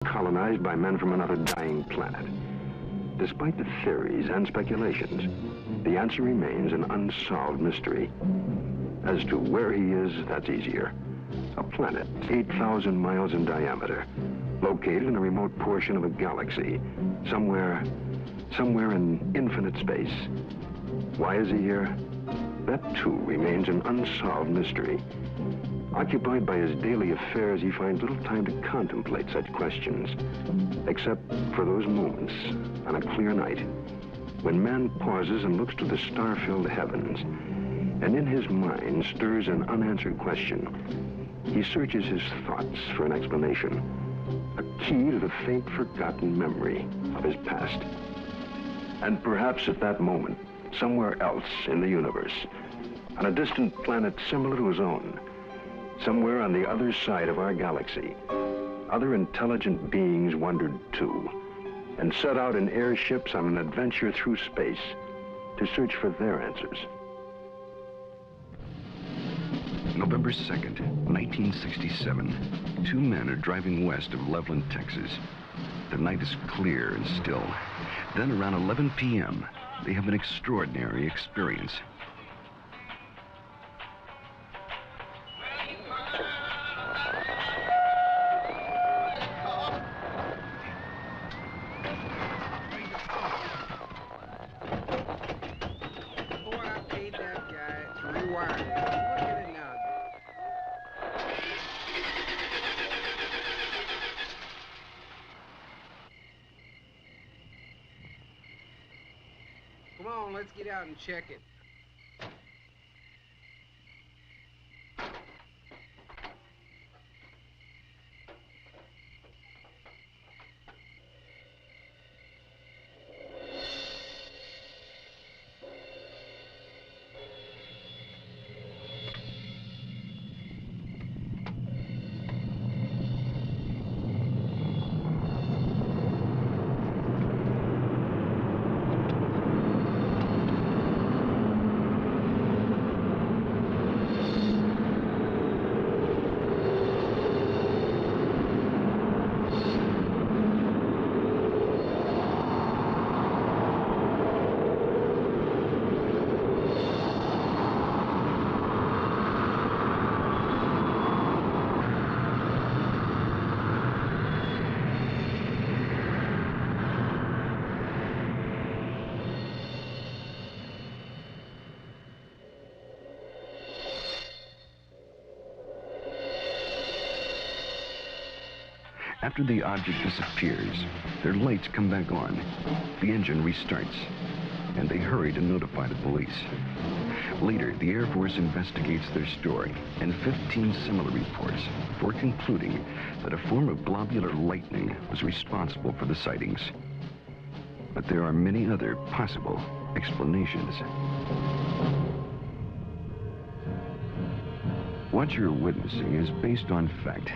colonized by men from another dying planet. Despite the theories and speculations, the answer remains an unsolved mystery. As to where he is, that's easier. A planet 8,000 miles in diameter, located in a remote portion of a galaxy, somewhere in infinite space. Why is he here? That too remains an unsolved mystery. Occupied by his daily affairs, he finds little time to contemplate such questions, except for those moments on a clear night when man pauses and looks to the star-filled heavens, and in his mind stirs an unanswered question. He searches his thoughts for an explanation, a key to the faint, forgotten memory of his past. And perhaps at that moment, somewhere else in the universe, on a distant planet similar to his own, somewhere on the other side of our galaxy, other intelligent beings wondered too, and set out in airships on an adventure through space to search for their answers. November 2nd, 1967. Two men are driving west of Loveland, Texas. The night is clear and still. Then around 11 p.m., they have an extraordinary experience. Come on, let's get out and check it. After the object disappears, their lights come back on. The engine restarts, and they hurry to notify the police. Later, the Air Force investigates their story and 15 similar reports before concluding that a form of globular lightning was responsible for the sightings. But there are many other possible explanations. What you're witnessing is based on fact.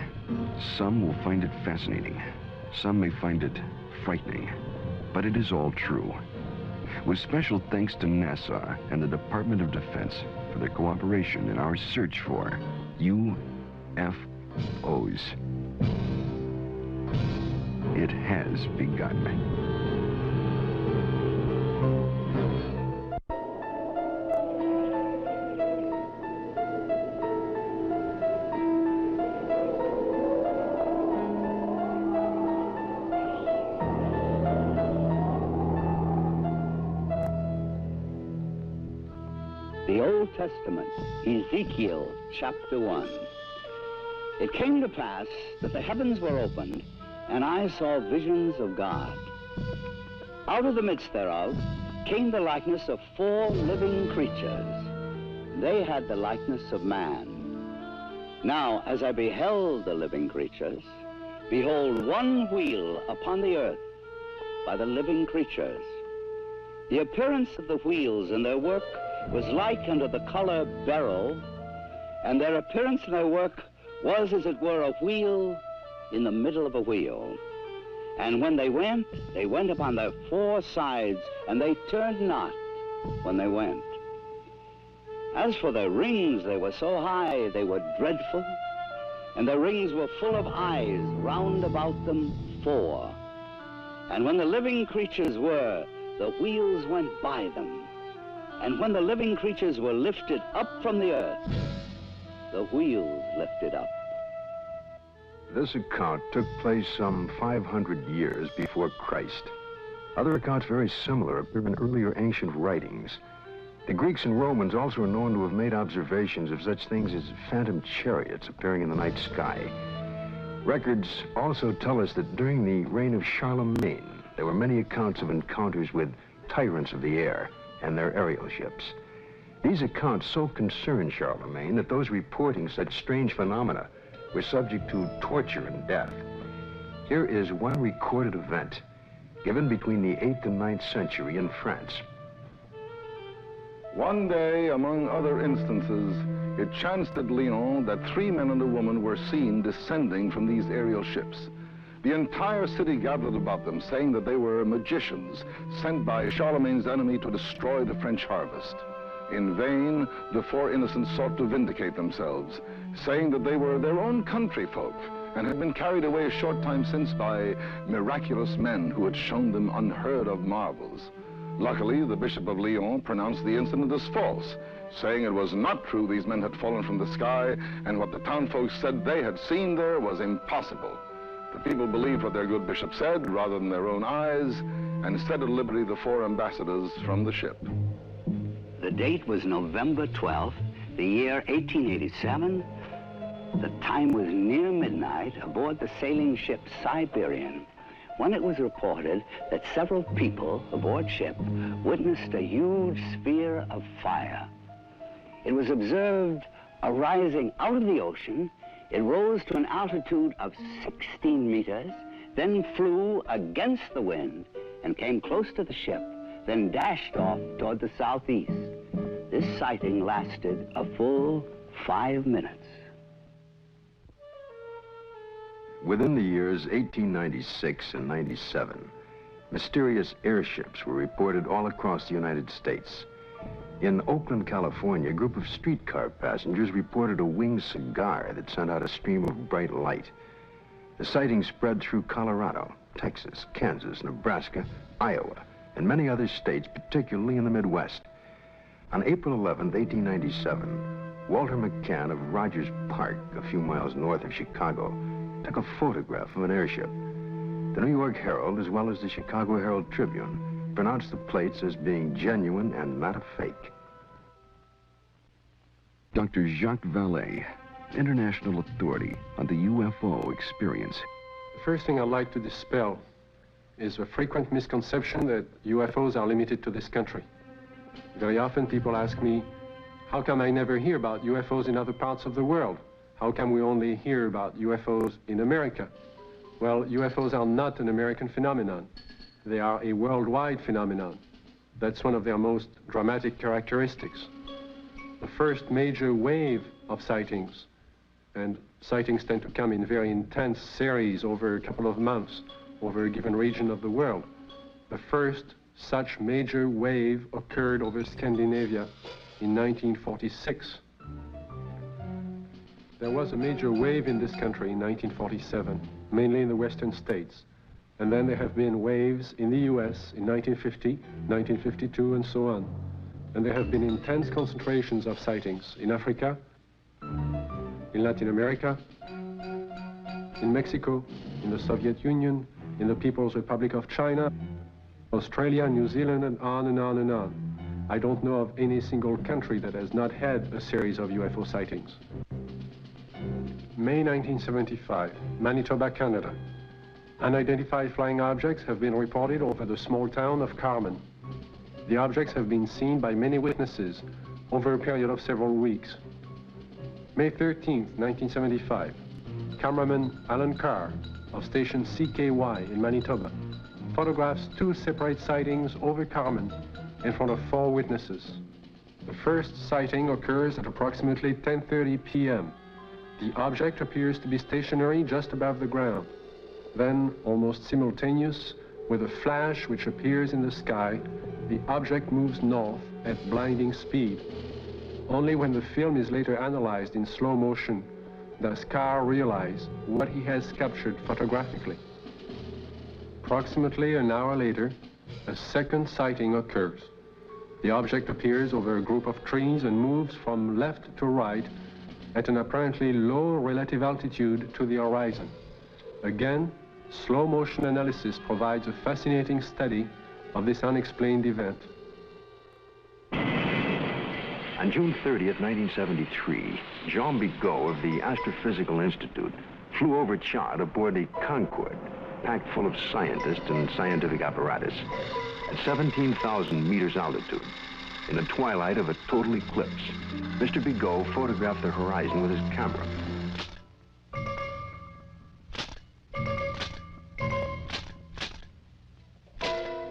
Some will find it fascinating. Some may find it frightening. But it is all true. With special thanks to NASA and the Department of Defense for their cooperation in our search for UFOs. It has begun. The Old Testament, Ezekiel chapter 1. It came to pass that the heavens were opened, and I saw visions of God. Out of the midst thereof came the likeness of 4 living creatures. They had the likeness of man. Now, as I beheld the living creatures, behold, one wheel upon the earth by the living creatures. The appearance of the wheels and their work was like unto the color beryl, and their appearance and their work was as it were a wheel in the middle of a wheel. And when they went upon their 4 sides, and they turned not when they went. As for their rings, they were so high, they were dreadful, and their rings were full of eyes round about them 4. And when the living creatures were, the wheels went by them. And when the living creatures were lifted up from the earth, the wheels lifted up. This account took place some 500 years before Christ. Other accounts very similar appear in earlier ancient writings. The Greeks and Romans also are known to have made observations of such things as phantom chariots appearing in the night sky. Records also tell us that during the reign of Charlemagne, there were many accounts of encounters with tyrants of the air and their aerial ships. These accounts so concerned Charlemagne that those reporting such strange phenomena were subject to torture and death. Here is one recorded event given between the 8th and 9th century in France. One day, among other instances, it chanced at Lyon that 3 men and a woman were seen descending from these aerial ships. The entire city gathered about them, saying that they were magicians sent by Charlemagne's enemy to destroy the French harvest. In vain, the 4 innocents sought to vindicate themselves, saying that they were their own country folk and had been carried away a short time since by miraculous men who had shown them unheard of marvels. Luckily, the Bishop of Lyon pronounced the incident as false, saying it was not true these men had fallen from the sky, and what the townfolk said they had seen there was impossible. The people believed what their good bishop said rather than their own eyes, and set at liberty the 4 ambassadors from the ship. The date was November 12th, the year 1887. The time was near midnight aboard the sailing ship Siberian, when it was reported that several people aboard ship witnessed a huge sphere of fire. It was observed arising out of the ocean. It rose to an altitude of 16 meters, then flew against the wind and came close to the ship, then dashed off toward the southeast. This sighting lasted a full 5 minutes. Within the years 1896 and 97, mysterious airships were reported all across the United States. In Oakland, California, a group of streetcar passengers reported a winged cigar that sent out a stream of bright light. The sighting spread through Colorado, Texas, Kansas, Nebraska, Iowa, and many other states, particularly in the Midwest. On April 11, 1897, Walter McCann of Rogers Park, a few miles north of Chicago, took a photograph of an airship. The New York Herald, as well as the Chicago Herald Tribune, pronounced the plates as being genuine and not a fake. Dr. Jacques Vallée, international authority on the UFO experience. The first thing I'd like to dispel is a frequent misconception that UFOs are limited to this country. Very often people ask me, how come I never hear about UFOs in other parts of the world? How come we only hear about UFOs in America? Well, UFOs are not an American phenomenon. They are a worldwide phenomenon. That's one of their most dramatic characteristics. The first major wave of sightings, and sightings tend to come in very intense series over a couple of months, over a given region of the world. The first such major wave occurred over Scandinavia in 1946. There was a major wave in this country in 1947, mainly in the western states. And then there have been waves in the US in 1950, 1952, and so on. And there have been intense concentrations of sightings in Africa, in Latin America, in Mexico, in the Soviet Union, in the People's Republic of China, Australia, New Zealand, and on and on and on. I don't know of any single country that has not had a series of UFO sightings. May 1975, Manitoba, Canada. Unidentified flying objects have been reported over the small town of Carmen. The objects have been seen by many witnesses over a period of several weeks. May 13, 1975, cameraman Alan Carr of station CKY in Manitoba photographs 2 separate sightings over Carmen in front of 4 witnesses. The first sighting occurs at approximately 10:30 p.m. The object appears to be stationary just above the ground. Then, almost simultaneous, with a flash which appears in the sky, the object moves north at blinding speed. Only when the film is later analyzed in slow motion does Carr realize what he has captured photographically. Approximately an hour later, a second sighting occurs. The object appears over a group of trees and moves from left to right at an apparently low relative altitude to the horizon. Again, slow motion analysis provides a fascinating study of this unexplained event. On June 30th, 1973, Jean Bigot of the Astrophysical Institute flew over Chad aboard the Concorde, packed full of scientists and scientific apparatus, at 17,000 meters altitude. In the twilight of a total eclipse, Mr. Bigot photographed the horizon with his camera.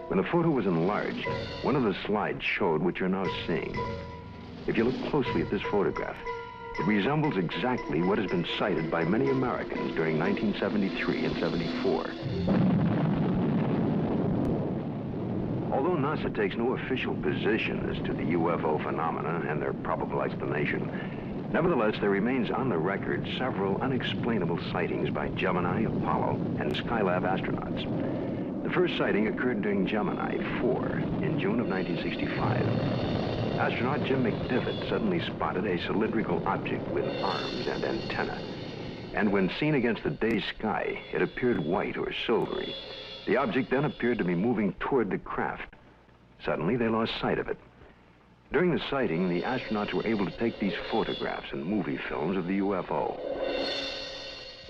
When the photo was enlarged, one of the slides showed what you're now seeing. If you look closely at this photograph, it resembles exactly what has been cited by many Americans during 1973 and 74. Although NASA takes no official position as to the UFO phenomena and their probable explanation, nevertheless, there remains on the record several unexplainable sightings by Gemini, Apollo, and Skylab astronauts. The first sighting occurred during Gemini 4 in June of 1965. Astronaut Jim McDivitt suddenly spotted a cylindrical object with arms and antenna. And when seen against the day sky, it appeared white or silvery. The object then appeared to be moving toward the craft. Suddenly, they lost sight of it. During the sighting, the astronauts were able to take these photographs and movie films of the UFO.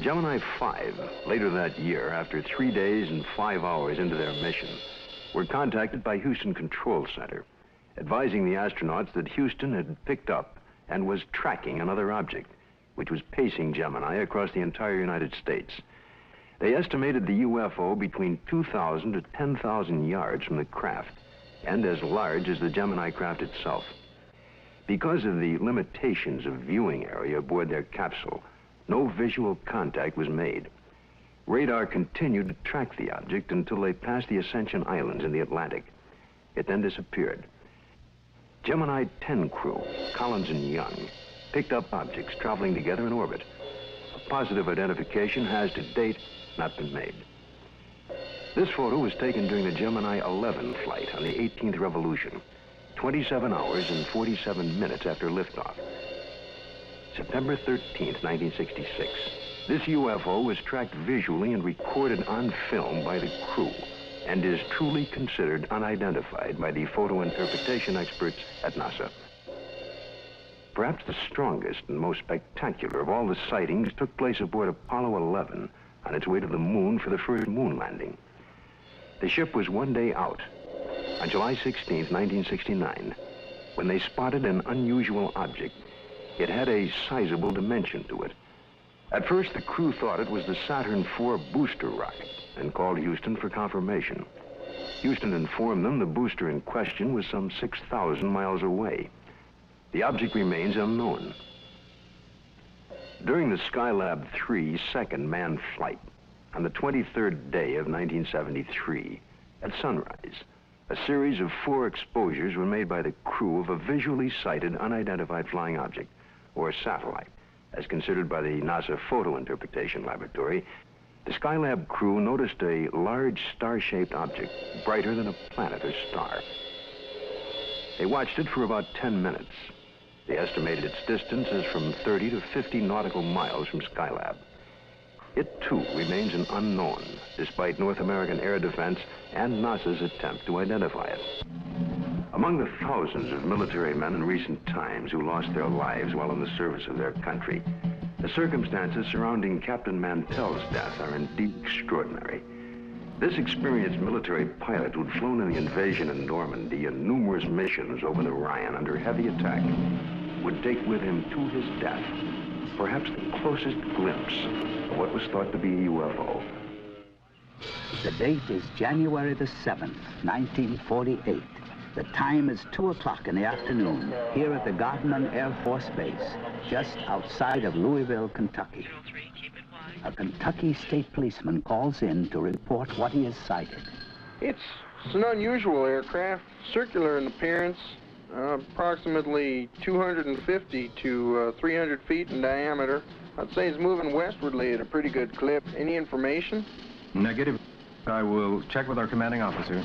Gemini 5, later that year, after 3 days and 5 hours into their mission, were contacted by Houston Control Center, advising the astronauts that Houston had picked up and was tracking another object, which was pacing Gemini across the entire United States. They estimated the UFO between 2,000 to 10,000 yards from the craft, and as large as the Gemini craft itself. Because of the limitations of viewing area aboard their capsule, no visual contact was made. Radar continued to track the object until they passed the Ascension Islands in the Atlantic. It then disappeared. Gemini 10 crew, Collins and Young, picked up objects traveling together in orbit. A positive identification has to date not been made. This photo was taken during the Gemini 11 flight on the 18th revolution, 27 hours and 47 minutes after liftoff. September 13th, 1966. This UFO was tracked visually and recorded on film by the crew, and is truly considered unidentified by the photo interpretation experts at NASA. Perhaps the strongest and most spectacular of all the sightings took place aboard Apollo 11 on its way to the moon for the first moon landing. The ship was 1 day out, on July 16, 1969, when they spotted an unusual object. It had a sizable dimension to it. At first, the crew thought it was the Saturn IV booster rocket and called Houston for confirmation. Houston informed them the booster in question was some 6,000 miles away. The object remains unknown. During the Skylab 3 second manned flight, on the 23rd day of 1973, at sunrise, a series of 4 exposures were made by the crew of a visually sighted unidentified flying object, or satellite, as considered by the NASA Photo Interpretation Laboratory. The Skylab crew noticed a large star-shaped object, brighter than a planet or star. They watched it for about 10 minutes. They estimated its distance as from 30 to 50 nautical miles from Skylab. It, too, remains an unknown, despite North American air defense and NASA's attempt to identify it. Among the thousands of military men in recent times who lost their lives while in the service of their country, the circumstances surrounding Captain Mantell's death are indeed extraordinary. This experienced military pilot who'd flown in the invasion in Normandy and numerous missions over the Rhine under heavy attack would take with him to his death perhaps the closest glimpse of what was thought to be a UFO. The date is January the 7th, 1948. The time is 2 o'clock in the afternoon here at the Godman Air Force Base, just outside of Louisville, Kentucky. A Kentucky state policeman calls in to report what he has sighted. It's an unusual aircraft, circular in appearance, approximately 250 to 300 feet in diameter. I'd say it's moving westwardly at a pretty good clip. Any information? Negative. I will check with our commanding officer.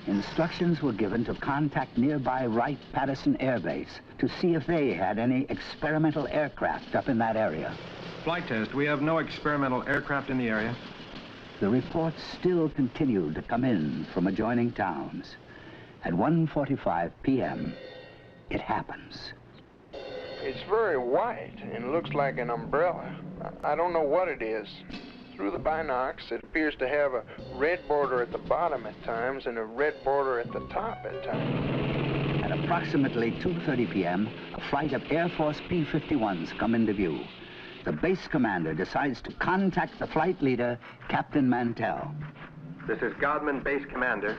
Instructions were given to contact nearby Wright-Patterson Air Base to see if they had any experimental aircraft up in that area. Flight test. We have no experimental aircraft in the area. The reports still continued to come in from adjoining towns. At 1:45 p.m., it happens. It's very white and looks like an umbrella. I don't know what it is. Through the binocs, it appears to have a red border at the bottom at times and a red border at the top at times. At approximately 2:30 p.m., a flight of Air Force P-51s come into view. The base commander decides to contact the flight leader, Captain Mantell. This is Godman, base commander.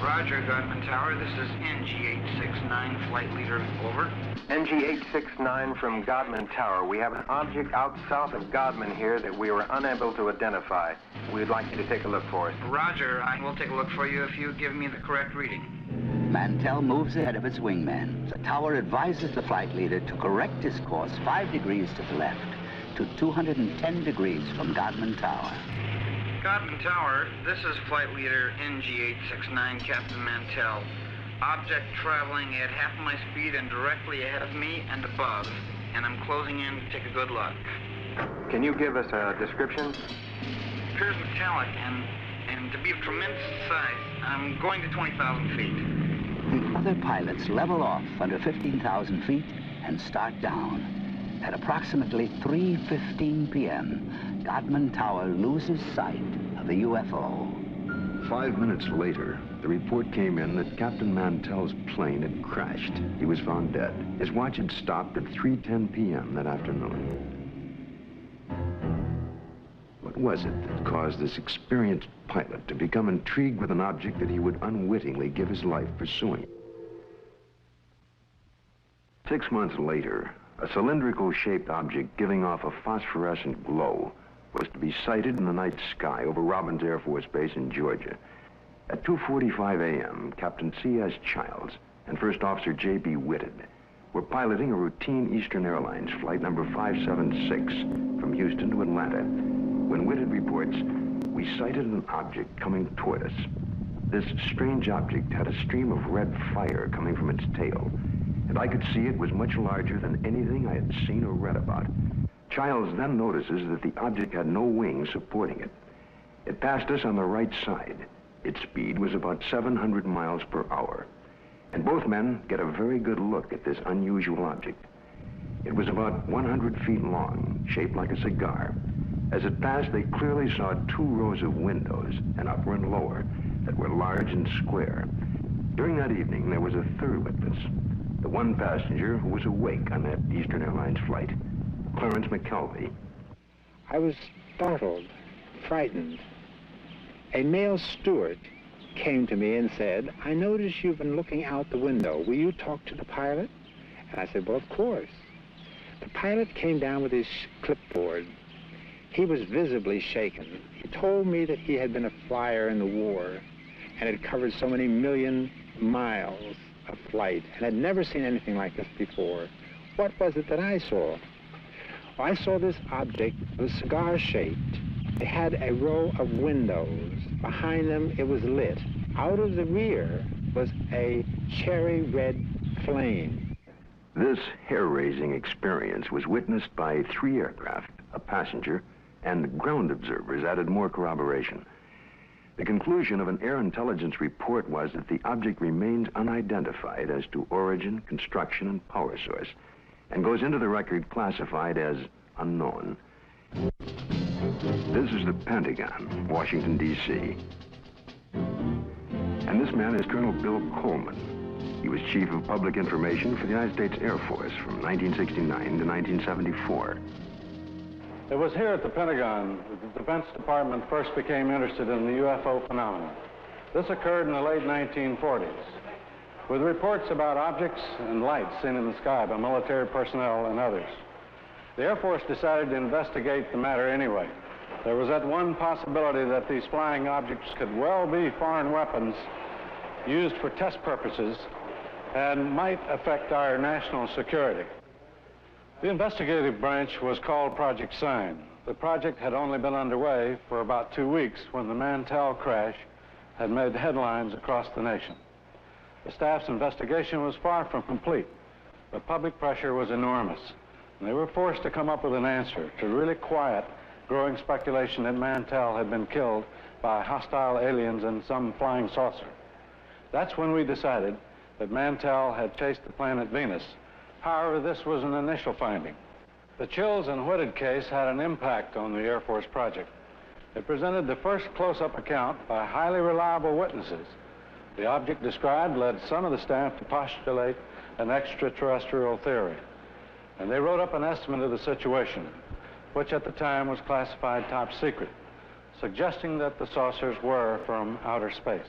Roger, Godman Tower. This is NG-869, flight leader. Over. NG-869 from Godman Tower. We have an object out south of Godman here that we were unable to identify. We'd like you to take a look for us. Roger, I will take a look for you if you give me the correct reading. Mantell moves ahead of its wingman. The tower advises the flight leader to correct his course 5 degrees to the left to 210 degrees from Godman Tower. Godman Tower, this is flight leader NG-869, Captain Mantell. Object traveling at half my speed and directly ahead of me and above, and I'm closing in to take a good look. Can you give us a description? It appears metallic and to be of tremendous size. I'm going to 20,000 feet. The other pilots level off under 15,000 feet and start down. At approximately 3:15 p.m., Godman Tower loses sight of the UFO. 5 minutes later, the report came in that Captain Mantell's plane had crashed. He was found dead. His watch had stopped at 3:10 p.m. that afternoon. What was it that caused this experienced pilot to become intrigued with an object that he would unwittingly give his life pursuing? 6 months later, a cylindrical-shaped object giving off a phosphorescent glow was to be sighted in the night sky over Robbins Air Force Base in Georgia. At 2:45 a.m., Captain C.S. Childs and First Officer J.B. Whitted were piloting a routine Eastern Airlines flight number 576 from Houston to Atlanta when Whitted reports, "We sighted an object coming toward us. This strange object had a stream of red fire coming from its tail, and I could see it was much larger than anything I had seen or read about." Childs then notices that the object had no wings supporting it. It passed us on the right side. Its speed was about 700 miles per hour. And both men get a very good look at this unusual object. It was about 100 feet long, shaped like a cigar. As it passed, they clearly saw 2 rows of windows, an upper and lower, that were large and square. During that evening, there was a third witness, the one passenger who was awake on that Eastern Airlines flight, Clarence McKelvey. I was startled, frightened. A male steward came to me and said, "I notice you've been looking out the window. Will you talk to the pilot?" And I said, "Well, of course." The pilot came down with his clipboard. He was visibly shaken. He told me that he had been a flyer in the war and had covered so many million miles of flight and had never seen anything like this before. What was it that I saw? Well, I saw this object. It was cigar-shaped. It had a row of windows. Behind them, it was lit. Out of the rear was a cherry red flame. This hair-raising experience was witnessed by 3 aircraft, a passenger, and ground observers added more corroboration. The conclusion of an air intelligence report was that the object remains unidentified as to origin, construction, and power source, and goes into the record classified as unknown. This is the Pentagon, Washington, D.C. And this man is Colonel Bill Coleman. He was Chief of Public Information for the United States Air Force from 1969 to 1974. It was here at the Pentagon that the Defense Department first became interested in the UFO phenomenon. This occurred in the late 1940s, with reports about objects and lights seen in the sky by military personnel and others. The Air Force decided to investigate the matter anyway. There was that one possibility that these flying objects could well be foreign weapons used for test purposes and might affect our national security. The investigative branch was called Project Sign. The project had only been underway for about 2 weeks when the Mantell crash had made headlines across the nation. The staff's investigation was far from complete, but public pressure was enormous, and they were forced to come up with an answer to really quiet growing speculation that Mantell had been killed by hostile aliens in some flying saucer. That's when we decided that Mantell had chased the planet Venus. However, this was an initial finding. The Chills and Whitted case had an impact on the Air Force project. It presented the first close-up account by highly reliable witnesses. The object described led some of the staff to postulate an extraterrestrial theory, and they wrote up an estimate of the situation, which at the time was classified top secret, suggesting that the saucers were from outer space.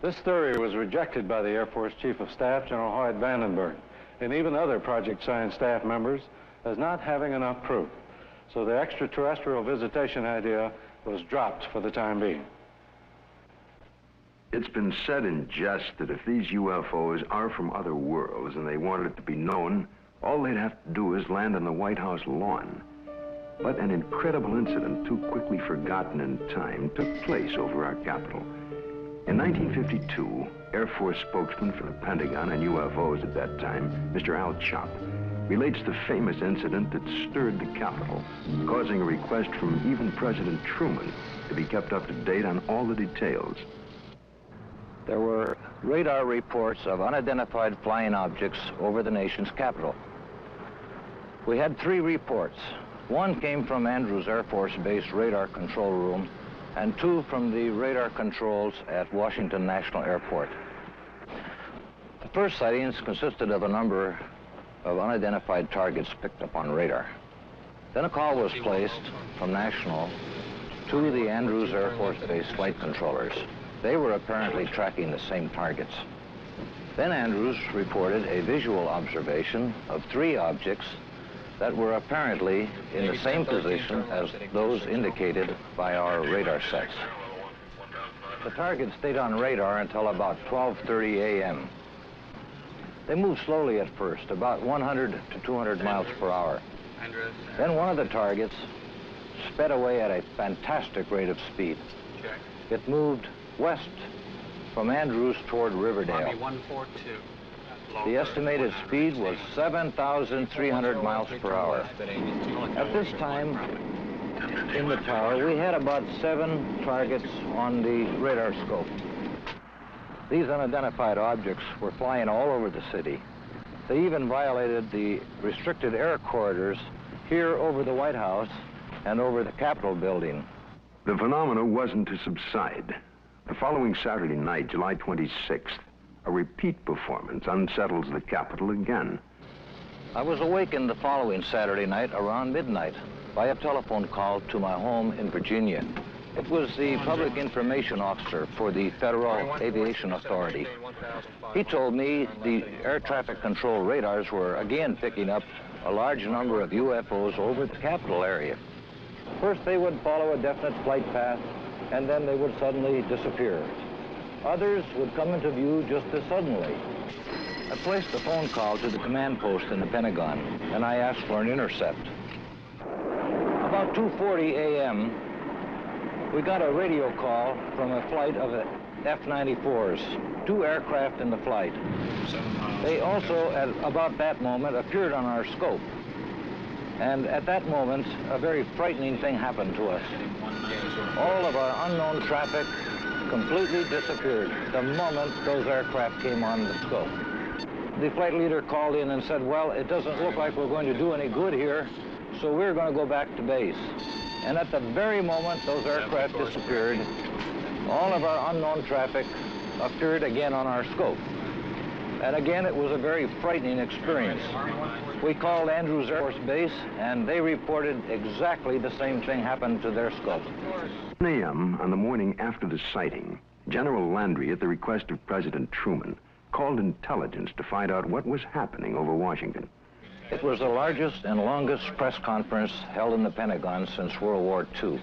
This theory was rejected by the Air Force Chief of Staff, General Hoyt Vandenberg, and even other Project Science staff members as not having enough proof. So the extraterrestrial visitation idea was dropped for the time being. It's been said in jest that if these UFOs are from other worlds and they wanted it to be known, all they'd have to do is land on the White House lawn. But an incredible incident, too quickly forgotten in time, took place over our Capitol. In 1952, Air Force spokesman for the Pentagon and UFOs at that time, Mr. Al Chop, relates the famous incident that stirred the Capitol, causing a request from even President Truman to be kept up to date on all the details. There were radar reports of unidentified flying objects over the nation's capital. We had 3 reports. One came from Andrews Air Force Base radar control room, and 2 from the radar controls at Washington National Airport. The first sightings consisted of a number of unidentified targets picked up on radar. Then a call was placed from National to the Andrews Air Force Base flight controllers. They were apparently tracking the same targets. Then Andrews reported a visual observation of 3 objects that were apparently in the same position as those indicated by our radar sets. The target stayed on radar until about 12:30 a.m. They moved slowly at first, about 100 to 200 miles per hour. Then one of the targets sped away at a fantastic rate of speed. It moved west from Andrews toward Riverdale. The estimated speed was 7,300 miles per hour. At this time, in the tower, we had about 7 targets on the radar scope. These unidentified objects were flying all over the city. They even violated the restricted air corridors here over the White House and over the Capitol building. The phenomena wasn't to subside. The following Saturday night, July 26th, a repeat performance unsettles the Capitol again. I was awakened the following Saturday night around midnight by a telephone call to my home in Virginia. It was the public information officer for the Federal Aviation Authority. He told me the air traffic control radars were again picking up a large number of UFOs over the Capitol area. First, they would follow a definite flight path, and then they would suddenly disappear. Others would come into view just as suddenly. I placed a phone call to the command post in the Pentagon, and I asked for an intercept. About 2:40 a.m., we got a radio call from a flight of F-94s, 2 aircraft in the flight. They also, at about that moment, appeared on our scope. And at that moment, a very frightening thing happened to us. All of our unknown traffic completely disappeared the moment those aircraft came on the scope. The flight leader called in and said, well, it doesn't look like we're going to do any good here, so we're going to go back to base. And at the very moment those aircraft disappeared, all of our unknown traffic appeared again on our scope. And again, it was a very frightening experience. We called Andrews Air Force Base, and they reported exactly the same thing happened to their scope. 10 a.m. on the morning after the sighting, General Landry, at the request of President Truman, called intelligence to find out what was happening over Washington. It was the largest and longest press conference held in the Pentagon since World War II.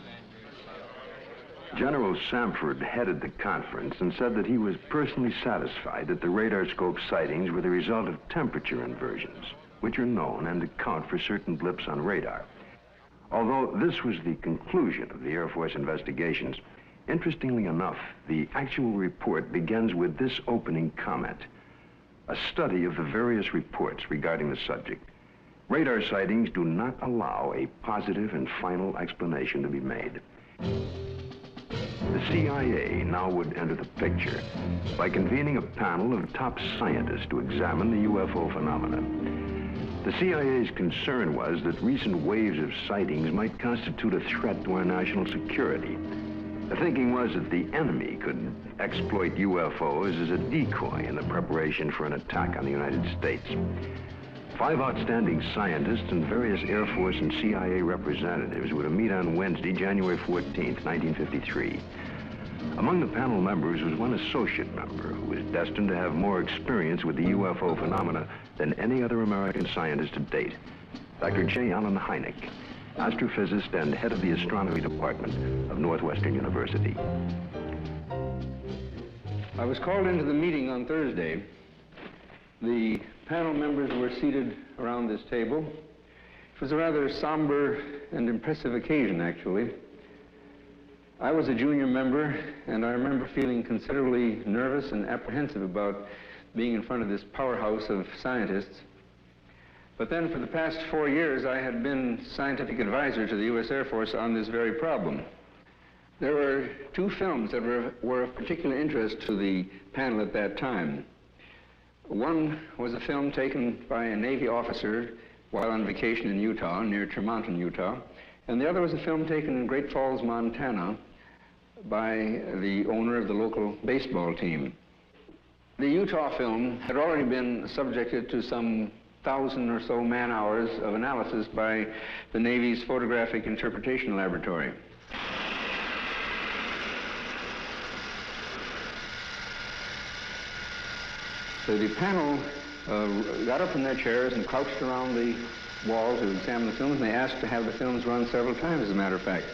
General Samford headed the conference and said that he was personally satisfied that the radar scope sightings were the result of temperature inversions, which are known and account for certain blips on radar. Although this was the conclusion of the Air Force investigations, interestingly enough, the actual report begins with this opening comment: a study of the various reports regarding the subject. Radar sightings do not allow a positive and final explanation to be made. The CIA now would enter the picture by convening a panel of top scientists to examine the UFO phenomena. The CIA's concern was that recent waves of sightings might constitute a threat to our national security. The thinking was that the enemy could exploit UFOs as a decoy in the preparation for an attack on the United States. 5 outstanding scientists and various Air Force and CIA representatives were to meet on Wednesday, January 14th, 1953. Among the panel members was one associate member who was destined to have more experience with the UFO phenomena than any other American scientist to date, Dr. J. Allen Hynek, astrophysicist and head of the astronomy department of Northwestern University. I was called into the meeting on Thursday. The panel members were seated around this table. It was a rather somber and impressive occasion, actually. I was a junior member, and I remember feeling considerably nervous and apprehensive about being in front of this powerhouse of scientists. But then for the past 4 years, I had been scientific advisor to the U.S. Air Force on this very problem. There were 2 films that were of particular interest to the panel at that time. One was a film taken by a Navy officer while on vacation in Utah, near Tremonton, Utah, and the other was a film taken in Great Falls, Montana, by the owner of the local baseball team. The Utah film had already been subjected to some 1,000 or so man-hours of analysis by the Navy's Photographic Interpretation Laboratory. So the panel got up from their chairs and crouched around the wall to examine the films, and they asked to have the films run several times, as a matter of fact.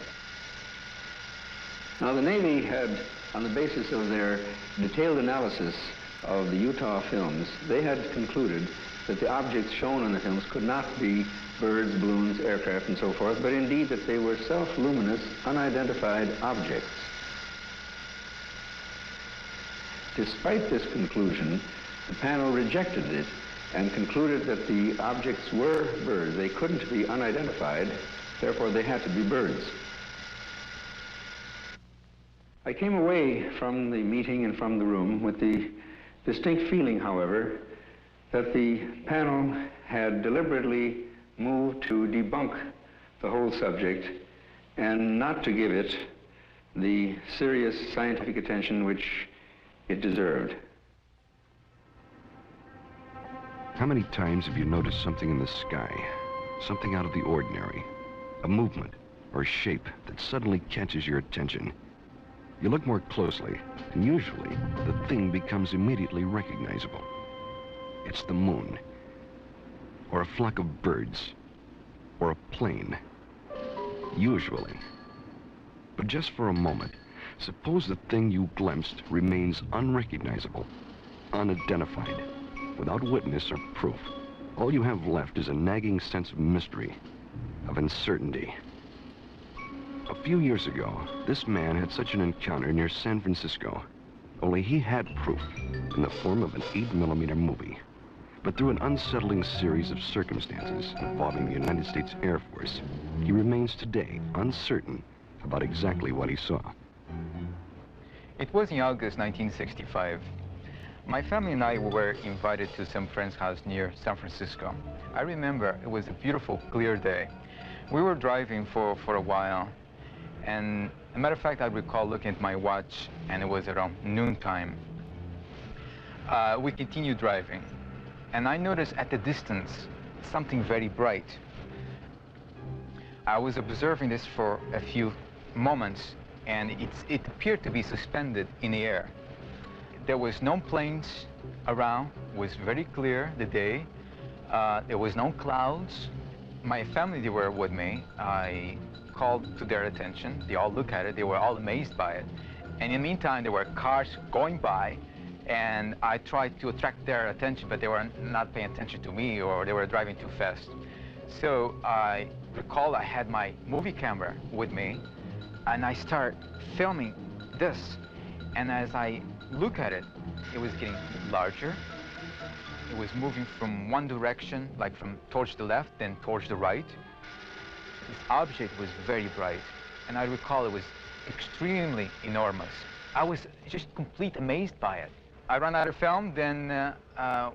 Now, the Navy had, on the basis of their detailed analysis of the Utah films, they had concluded that the objects shown in the films could not be birds, balloons, aircraft, and so forth, but indeed that they were self-luminous, unidentified objects. Despite this conclusion, the panel rejected it and concluded that the objects were birds. They couldn't be unidentified, therefore they had to be birds. I came away from the meeting and from the room with the distinct feeling, however, that the panel had deliberately moved to debunk the whole subject and not to give it the serious scientific attention which it deserved. How many times have you noticed something in the sky, something out of the ordinary, a movement or shape that suddenly catches your attention? You look more closely, and usually the thing becomes immediately recognizable. It's the moon, or a flock of birds, or a plane, usually. But just for a moment, suppose the thing you glimpsed remains unrecognizable, unidentified, without witness or proof. All you have left is a nagging sense of mystery, of uncertainty. A few years ago, this man had such an encounter near San Francisco, only he had proof in the form of an 8mm movie. But through an unsettling series of circumstances involving the United States Air Force, he remains today uncertain about exactly what he saw. It was in August 1965. My family and I were invited to some friend's house near San Francisco. I remember it was a beautiful, clear day. We were driving for a while, and as a matter of fact, I recall looking at my watch, and it was around noontime. We continued driving, and I noticed at the distance something very bright. I was observing this for a few moments, and it appeared to be suspended in the air. There was no planes around. It was very clear, the day. There was no clouds. My family, they were with me. I called to their attention. They all looked at it. They were all amazed by it. And in the meantime, there were cars going by, and I tried to attract their attention, but they were not paying attention to me, or they were driving too fast. So I recall I had my movie camera with me, and I start filming this. And as I look at it, it was getting larger. It was moving from one direction, like from towards the left, then towards the right. This object was very bright, and I recall it was extremely enormous. I was just completely amazed by it. I ran out of film, then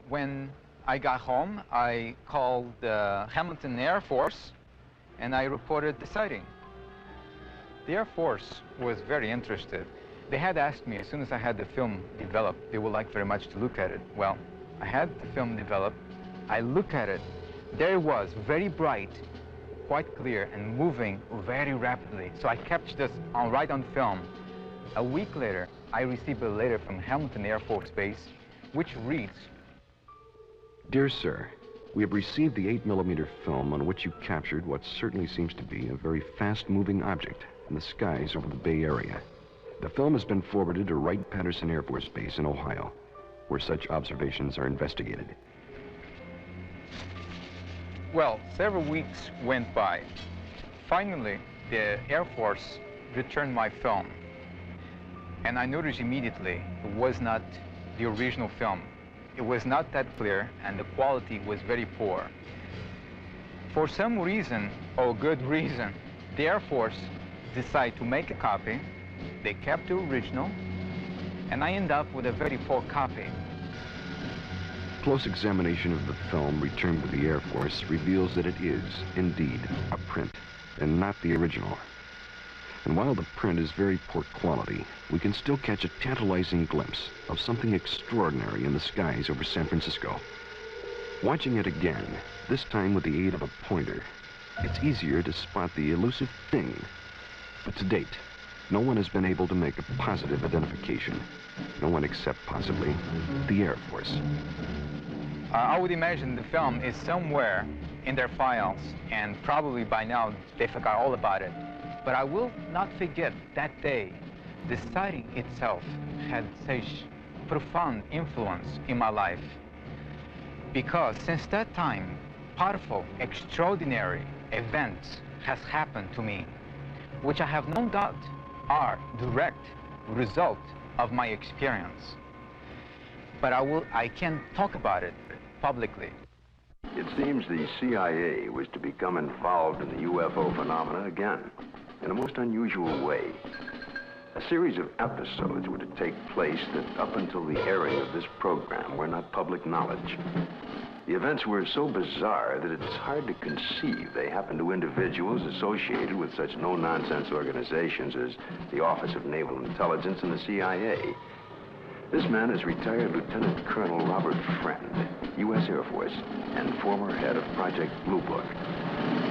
when I got home, I called the Hamilton Air Force, and I reported the sighting. The Air Force was very interested. They had asked me, as soon as I had the film developed, they would like very much to look at it. Well, I had the film developed. I look at it. There it was, very bright, quite clear, and moving very rapidly. So I captured this right on film. A week later, I received a letter from Hamilton Air Force Base, which reads, Dear Sir, we have received the 8mm film on which you captured what certainly seems to be a very fast-moving object in the skies over the Bay Area. The film has been forwarded to Wright-Patterson Air Force Base in Ohio, where such observations are investigated. Well, several weeks went by. Finally, the Air Force returned my film, and I noticed immediately it was not the original film. It was not that clear, and the quality was very poor. For some reason, or good reason, the Air Force decided to make a copy. They kept the original, and I end up with a very poor copy. Close examination of the film returned to the Air Force reveals that it is, indeed, a print, and not the original. And while the print is very poor quality, we can still catch a tantalizing glimpse of something extraordinary in the skies over San Francisco. Watching it again, this time with the aid of a pointer, it's easier to spot the elusive thing. But to date, no one has been able to make a positive identification. No one except possibly the Air Force. I would imagine the film is somewhere in their files, and probably by now they forgot all about it. But I will not forget that day. The sighting itself had such profound influence in my life, because since that time, powerful, extraordinary events has happened to me, which I have no doubt are direct result of my experience. But I can't talk about it publicly. It seems the CIA was to become involved in the UFO phenomena again, in a most unusual way. A series of episodes were to take place that up until the airing of this program were not public knowledge. The events were so bizarre that it's hard to conceive they happened to individuals associated with such no-nonsense organizations as the Office of Naval Intelligence and the CIA. This man is retired Lieutenant Colonel Robert Friend, U.S. Air Force, and former head of Project Blue Book.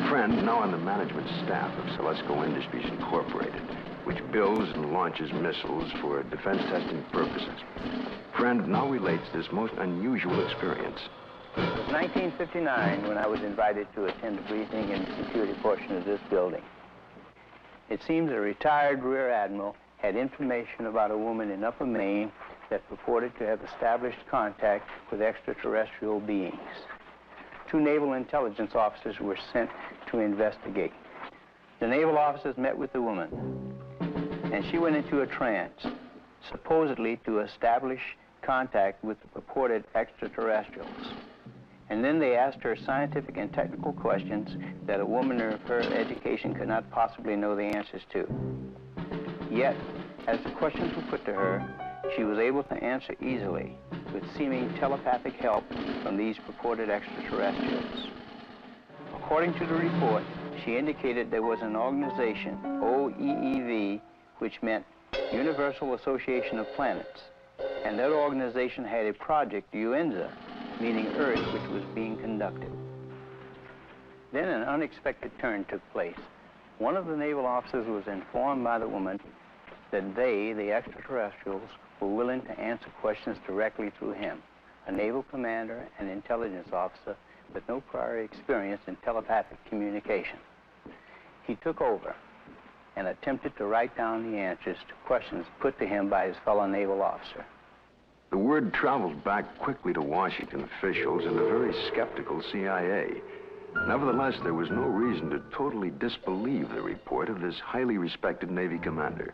Friend, now on the management staff of Celesco Industries Incorporated, which builds and launches missiles for defense testing purposes. Friend now relates this most unusual experience. It was 1959 when I was invited to attend a briefing in the security portion of this building. It seems a retired Rear Admiral had information about a woman in Upper Maine that purported to have established contact with extraterrestrial beings. 2 naval intelligence officers were sent to investigate. The naval officers met with the woman, and she went into a trance, supposedly to establish contact with the purported extraterrestrials. And then they asked her scientific and technical questions that a woman of her education could not possibly know the answers to. Yet, as the questions were put to her, she was able to answer easily with seeming telepathic help from these purported extraterrestrials. According to the report, she indicated there was an organization, OEEV, which meant Universal Association of Planets, and that organization had a project, UNZA, meaning Earth, which was being conducted. Then an unexpected turn took place. One of the naval officers was informed by the woman that they, the extraterrestrials, were willing to answer questions directly through him, a naval commander and intelligence officer with no prior experience in telepathic communication. He took over and attempted to write down the answers to questions put to him by his fellow naval officer. The word traveled back quickly to Washington officials and a very skeptical CIA. Nevertheless, there was no reason to totally disbelieve the report of this highly respected Navy commander.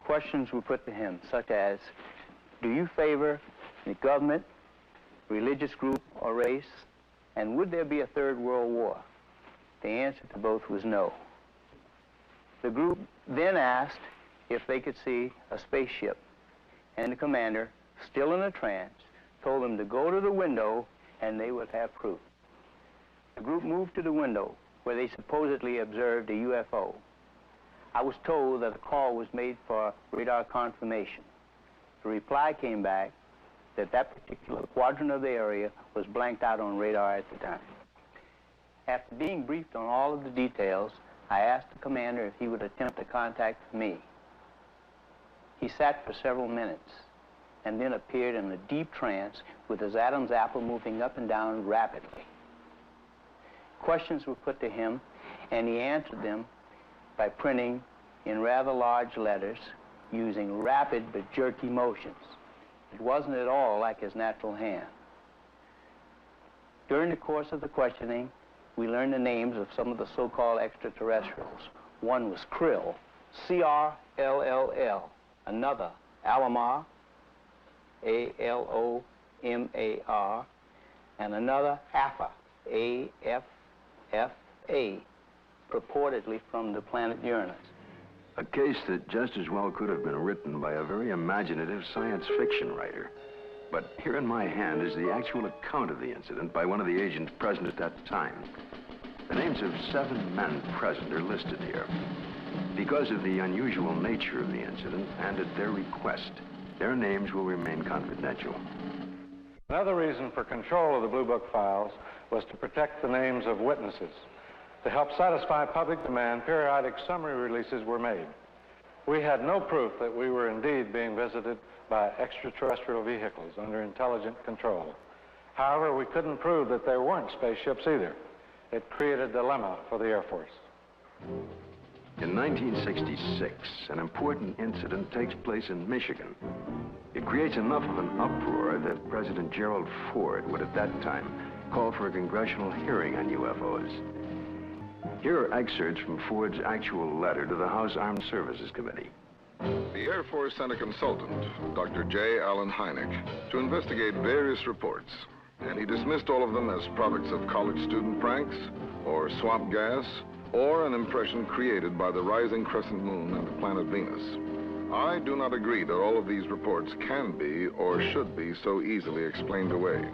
Questions were put to him, such as, do you favor the government, religious group, or race? And would there be a third world war? The answer to both was no. The group then asked if they could see a spaceship, and the commander, still in a trance, told them to go to the window and they would have proof. The group moved to the window where they supposedly observed a UFO. I was told that a call was made for radar confirmation. The reply came back that that particular quadrant of the area was blanked out on radar at the time. After being briefed on all of the details, I asked the commander if he would attempt to contact me. He sat for several minutes and then appeared in a deep trance with his Adam's apple moving up and down rapidly. Questions were put to him, and he answered them by printing in rather large letters using rapid but jerky motions. It wasn't at all like his natural hand. During the course of the questioning, we learned the names of some of the so-called extraterrestrials. One was Krill, C-R-L-L-L. Another, Alomar, A-L-O-M-A-R. And another, Affa, A-F-F-A, purportedly from the planet Uranus. A case that just as well could have been written by a very imaginative science fiction writer. But here in my hand is the actual account of the incident by one of the agents present at that time. The names of 7 men present are listed here. Because of the unusual nature of the incident and at their request, their names will remain confidential. Another reason for control of the Blue Book files was to protect the names of witnesses. To help satisfy public demand, periodic summary releases were made. We had no proof that we were indeed being visited by extraterrestrial vehicles under intelligent control. However, we couldn't prove that there weren't spaceships either. It created a dilemma for the Air Force. In 1966, an important incident takes place in Michigan. It creates enough of an uproar that President Gerald Ford would at that time call for a congressional hearing on UFOs. Here are excerpts from Ford's actual letter to the House Armed Services Committee. The Air Force sent a consultant, Dr. J. Allen Hynek, to investigate various reports, and he dismissed all of them as products of college student pranks, or swamp gas, or an impression created by the rising crescent moon and the planet Venus. I do not agree that all of these reports can be or should be so easily explained away.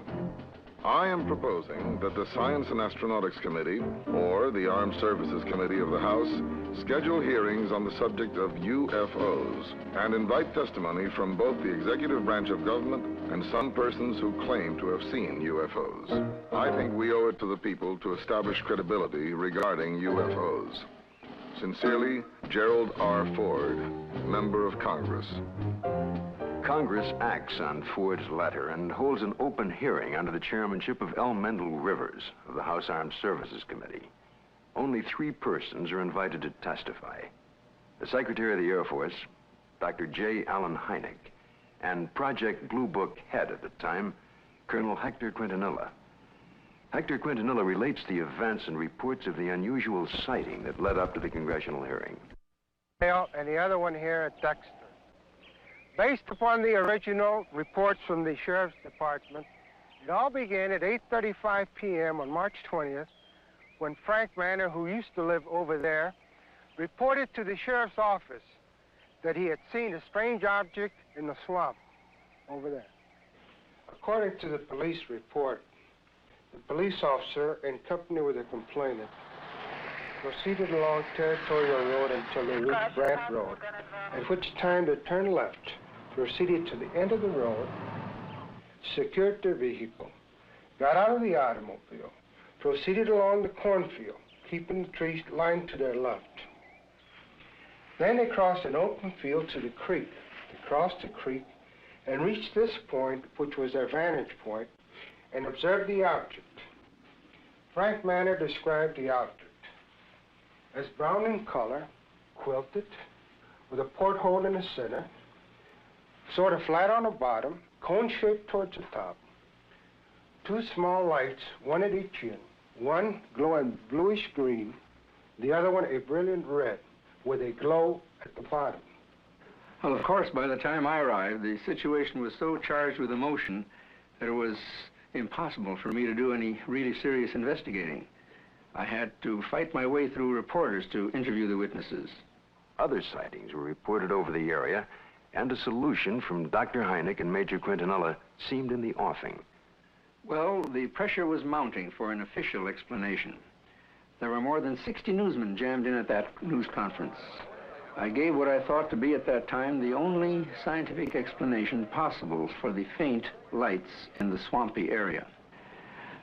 I am proposing that the Science and Astronautics Committee, or the Armed Services Committee of the House, schedule hearings on the subject of UFOs and invite testimony from both the executive branch of government and some persons who claim to have seen UFOs. I think we owe it to the people to establish credibility regarding UFOs. Sincerely, Gerald R. Ford, Member of Congress. Congress acts on Ford's letter and holds an open hearing under the chairmanship of L. Mendel Rivers of the House Armed Services Committee. Only 3 persons are invited to testify: the Secretary of the Air Force, Dr. J. Allen Hynek, and Project Blue Book head at the time, Colonel Hector Quintanilla. Hector Quintanilla relates the events and reports of the unusual sighting that led up to the congressional hearing. And the other one here at Dexter. Based upon the original reports from the Sheriff's Department, it all began at 8:35 p.m. on March 20th, when Frank Manor, who used to live over there, reported to the Sheriff's office that he had seen a strange object in the swamp over there. According to the police report, the police officer, in company with the complainant, proceeded along Territorial Road until they reached Brant Road, at which time they turned left, proceeded to the end of the road, secured their vehicle, got out of the automobile, proceeded along the cornfield, keeping the trees lined to their left. Then they crossed an open field to the creek. They crossed the creek and reached this point, which was their vantage point, and observed the object. Frank Manor described the object as brown in color, quilted, with a porthole in the center, sort of flat on the bottom, cone-shaped towards the top, 2 small lights, one at each end, One glowing bluish green, the other one a brilliant red with a glow at the bottom. Well, of course, by the time I arrived, the situation was so charged with emotion that it was impossible for me to do any really serious investigating. I had to fight my way through reporters to interview the witnesses. Other sightings were reported over the area, and a solution from Dr. Hynek and Major Quintanilla seemed in the offing. Well, the pressure was mounting for an official explanation. There were more than 60 newsmen jammed in at that news conference. I gave what I thought to be at that time the only scientific explanation possible for the faint lights in the swampy area.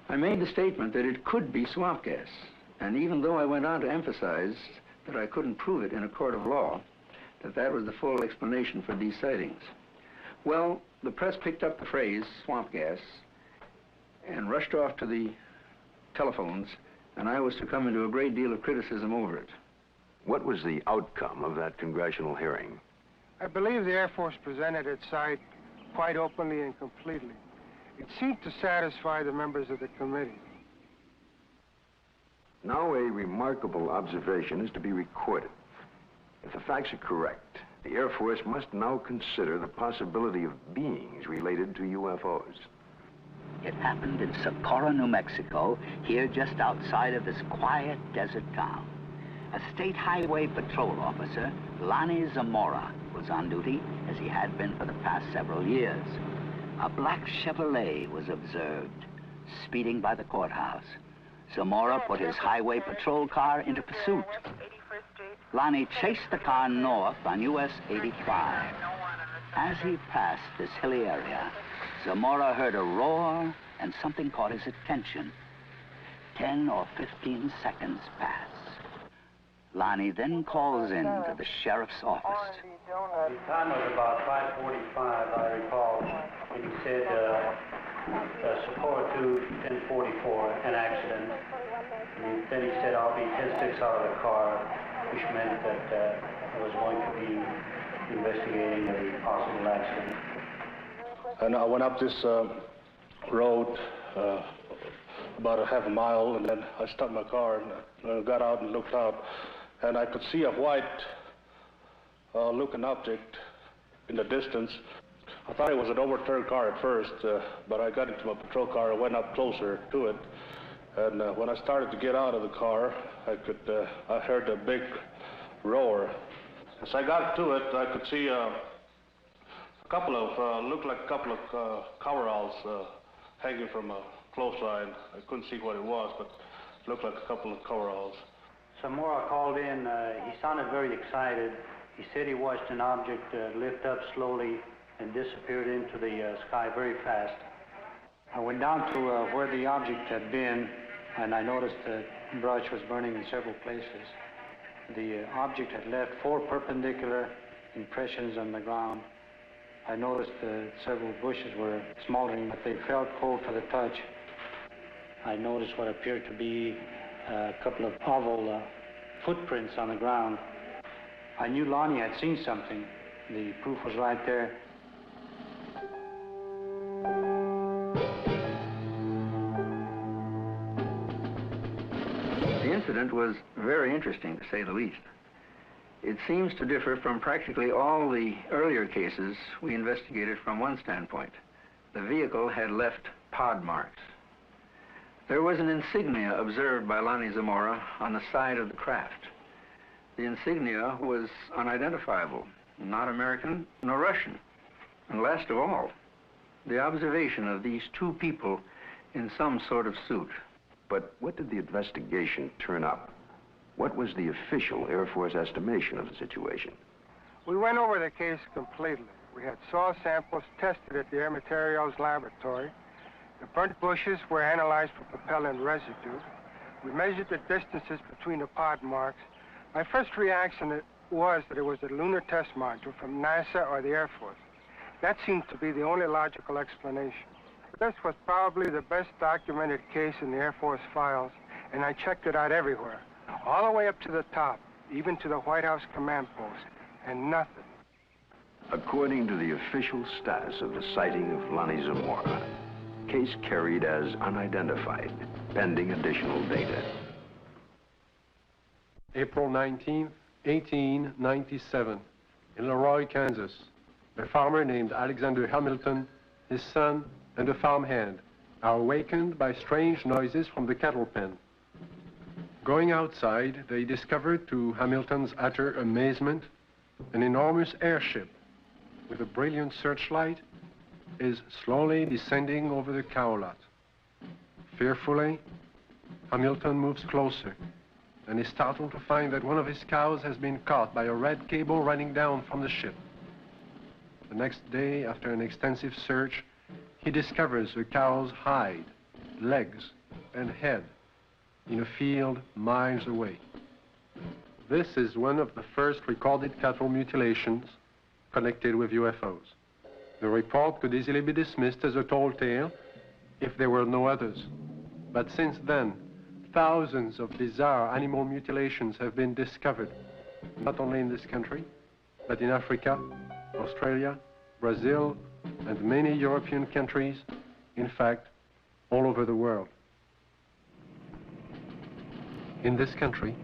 I made the statement that it could be swamp gas, and even though I went on to emphasize that I couldn't prove it in a court of law, that was the full explanation for these sightings. Well, the press picked up the phrase, swamp gas, and rushed off to the telephones, and I was to come into a great deal of criticism over it. What was the outcome of that congressional hearing? I believe the Air Force presented its side quite openly and completely. It seemed to satisfy the members of the committee. Now a remarkable observation is to be recorded. If the facts are correct, the Air Force must now consider the possibility of beings related to UFOs. It happened in Socorro, New Mexico, here just outside of this quiet desert town. A state highway patrol officer, Lonnie Zamora, was on duty, as he had been for the past several years. A black Chevrolet was observed, speeding by the courthouse. Zamora put his highway patrol car into pursuit. Lonnie chased the car north on US 85. As he passed this hilly area, Zamora heard a roar and something caught his attention. 10 or 15 seconds pass. Lonnie then calls in to the sheriff's office. The time was about 5:45, I recall, and he said, Socorro to 1044, an accident. And then he said, I'll be 10-6 out of the car, which meant that I was going to be investigating a possible accident. And I went up this road about a half a mile, and then I stopped my car and got out and looked out, and I could see a white looking object in the distance. I thought it was an overturned car at first, but I got into my patrol car and went up closer to it. And when I started to get out of the car, I heard a big roar. As I got to it, I could see looked like a couple of coveralls hanging from a clothesline. I couldn't see what it was, but it looked like a couple of coveralls. Zamora called in. He sounded very excited. He said he watched an object lift up slowly and disappeared into the sky very fast. I went down to where the object had been, and I noticed that brush was burning in several places. The object had left 4 perpendicular impressions on the ground. I noticed several bushes were smoldering, but they felt cold to the touch. I noticed what appeared to be a couple of oval footprints on the ground. I knew Lonnie had seen something. The proof was right there. The incident was very interesting, to say the least. It seems to differ from practically all the earlier cases we investigated from one standpoint. The vehicle had left pod marks. There was an insignia observed by Lonnie Zamora on the side of the craft. The insignia was unidentifiable, not American nor Russian. And last of all, the observation of these 2 people in some sort of suit. But what did the investigation turn up? What was the official Air Force estimation of the situation? We went over the case completely. We had soil samples tested at the Air Materials Laboratory. The burnt bushes were analyzed for propellant residue. We measured the distances between the pod marks. My first reaction was that it was a lunar test module from NASA or the Air Force. That seemed to be the only logical explanation. This was probably the best documented case in the Air Force files, and I checked it out everywhere, all the way up to the top, even to the White House command post, and nothing. According to the official status of the sighting of Lonnie Zamora, case carried as unidentified. pending additional data. April 19, 1897, in Leroy, Kansas, a farmer named Alexander Hamilton, his son, and a farmhand are awakened by strange noises from the cattle pen. Going outside, they discovered, to Hamilton's utter amazement, an enormous airship with a brilliant searchlight is slowly descending over the cow lot. Fearfully, Hamilton moves closer and is startled to find that one of his cows has been caught by a red cable running down from the ship. The next day, after an extensive search, he discovers the cow's hide, legs, and head in a field miles away. This is one of the first recorded cattle mutilations connected with UFOs. The report could easily be dismissed as a tall tale if there were no others. But since then, thousands of bizarre animal mutilations have been discovered, not only in this country, but in Africa, Australia, Brazil, and many European countries, in fact, all over the world. In this country,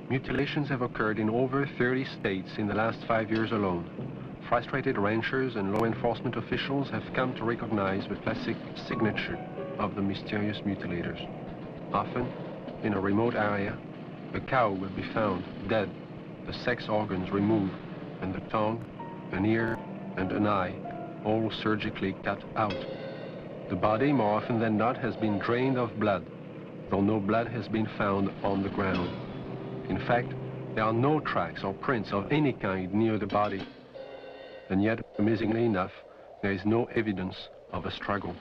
mutilations have occurred in over 30 states in the last 5 years alone. Frustrated ranchers and law enforcement officials have come to recognize the classic signature of the mysterious mutilators. Often, in a remote area, a cow will be found dead, the sex organs removed, and the tongue, an ear, and an eye, all surgically cut out. The body, more often than not, has been drained of blood, though no blood has been found on the ground. In fact, there are no tracks or prints of any kind near the body. And yet, amazingly enough, there is no evidence of a struggle.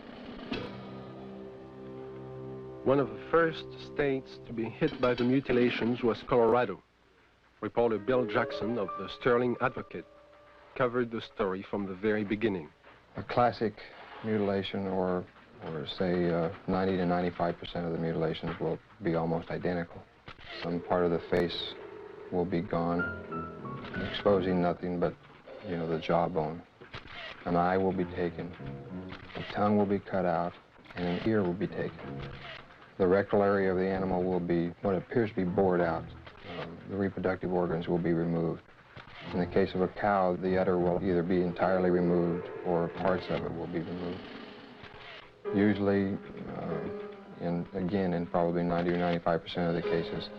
One of the first states to be hit by the mutilations was Colorado. Reporter Bill Jackson of the Sterling Advocate covered the story from the very beginning. A classic mutilation, or say 90 to 95% of the mutilations will be almost identical. Some part of the face will be gone, exposing nothing but, the jawbone. An eye will be taken, a tongue will be cut out, and an ear will be taken. The rectal area of the animal will be what appears to be bored out. The reproductive organs will be removed. In the case of a cow, the udder will either be entirely removed or parts of it will be removed. Usually, in probably 90 or 95% of the cases,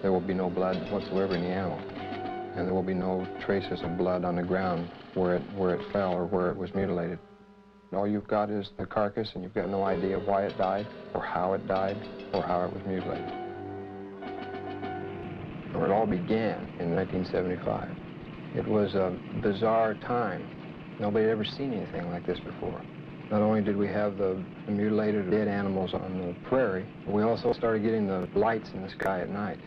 there will be no blood whatsoever in the animal. And there will be no traces of blood on the ground where it fell or where it was mutilated. All you've got is the carcass, and you've got no idea why it died, or how it died, or how it was mutilated. It all began in 1975. It was a bizarre time. Nobody had ever seen anything like this before. Not only did we have the mutilated dead animals on the prairie, but we also started getting the lights in the sky at night.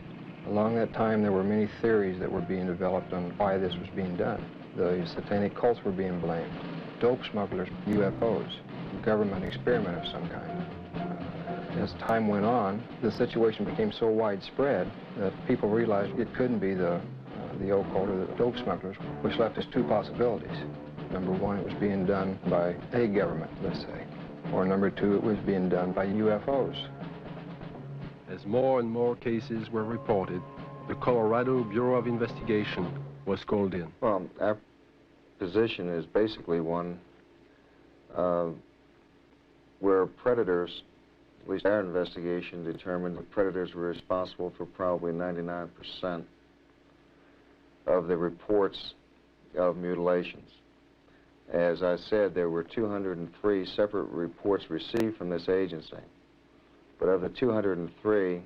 Along that time, there were many theories that were being developed on why this was being done. The satanic cults were being blamed, dope smugglers, UFOs, government experiment of some kind. As time went on, the situation became so widespread that people realized it couldn't be the occult or the dope smugglers, which left us two possibilities. Number one, it was being done by a government, let's say. Or number two, it was being done by UFOs. As more and more cases were reported, the Colorado Bureau of Investigation was called in. Well, our position is basically one where predators, at least our investigation determined that predators were responsible for probably 99% of the reports of mutilations. As I said, there were 203 separate reports received from this agency. But of the 203,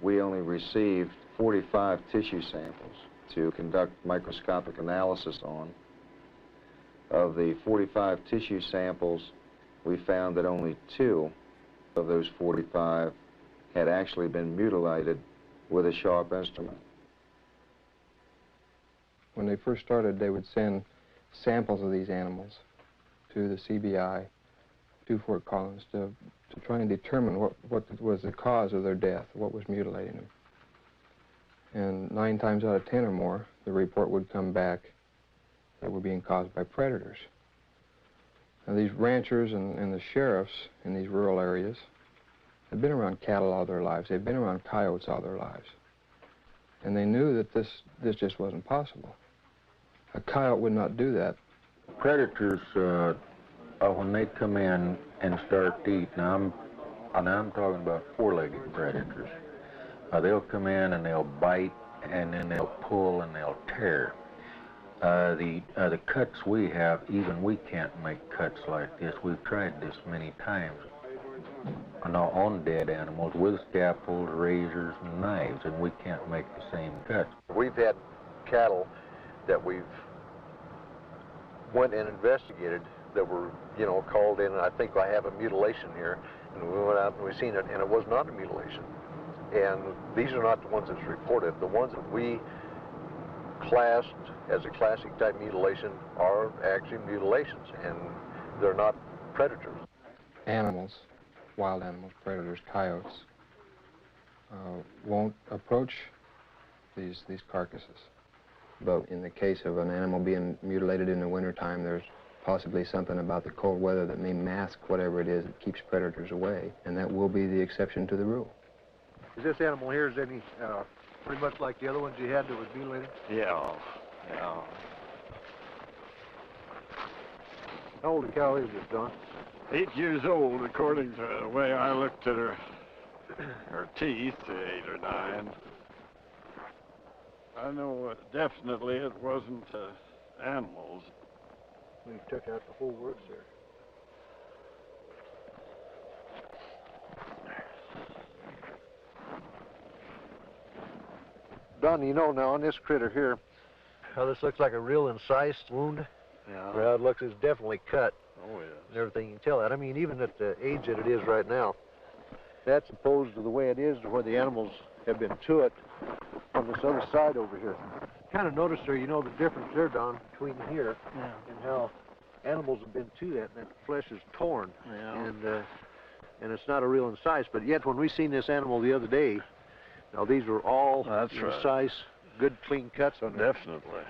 we only received 45 tissue samples to conduct microscopic analysis on. Of the 45 tissue samples, we found that only 2 of those 45 had actually been mutilated with a sharp instrument. When they first started, they would send samples of these animals to the CBI, to Fort Collins, to try and determine what was the cause of their death, what was mutilating them. And 9 times out of 10 or more, the report would come back that were being caused by predators. Now, these ranchers and the sheriffs in these rural areas had been around cattle all their lives. They'd been around coyotes all their lives. And they knew that this just wasn't possible. A coyote would not do that. Predators, when they come in and start to eat, now I'm talking about four-legged predators. They'll come in and they'll bite, and then they'll pull and they'll tear. The cuts we have, even we can't make cuts like this. We've tried this many times on dead animals with scalpels, razors, and knives, and we can't make the same cuts. We've had cattle that we've went and investigated that were, called in, and I think I have a mutilation here, and we went out and we seen it, and it was not a mutilation. And these are not the ones that's reported. The ones that we classed as a classic type mutilation are actually mutilations, and they're not predators. Animals, wild animals, predators, coyotes, won't approach these carcasses. But in the case of an animal being mutilated in the wintertime, there's possibly something about the cold weather that may mask whatever it is that keeps predators away, and that will be the exception to the rule. Is this animal here, is any pretty much like the other ones you had that was mutilated? Yeah. How old a cow is this, Don? 8 years old, according to the way I looked at her teeth, 8 or 9. I know definitely it wasn't animals. We took out the whole works there. Don, now on this critter here, how this looks like a real incised wound. Yeah. Well, it looks, it's definitely cut. Oh, yes. And everything, you can tell that. I mean, even at the age that it is right now, that's opposed to the way it is to where the animals have been to it on this other side over here. Kind of notice there, the difference there, Don, between here and how animals have been to that, and that flesh is torn. Yeah. And it's not a real incise, but yet when we seen this animal the other day, now these were all incise, good clean cuts on it. Definitely.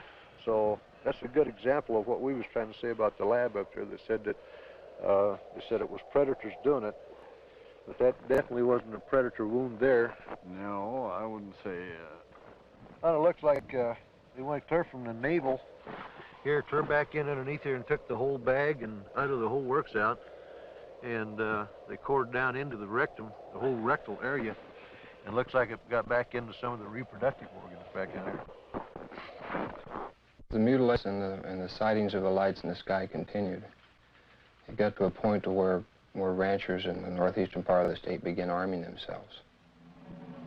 So that's a good example of what we was trying to say about the lab up there. They said that it was predators doing it, but that definitely wasn't a predator wound there. No, I wouldn't say. Well, it looks like they went clear from the navel here, clear back in underneath here, and took the whole bag and out of the whole works out, and they cored down into the rectum, the whole rectal area. It looks like it got back into some of the reproductive organs back in there. The mutilation and the sightings of the lights in the sky continued. It got to a point to where ranchers in the northeastern part of the state began arming themselves.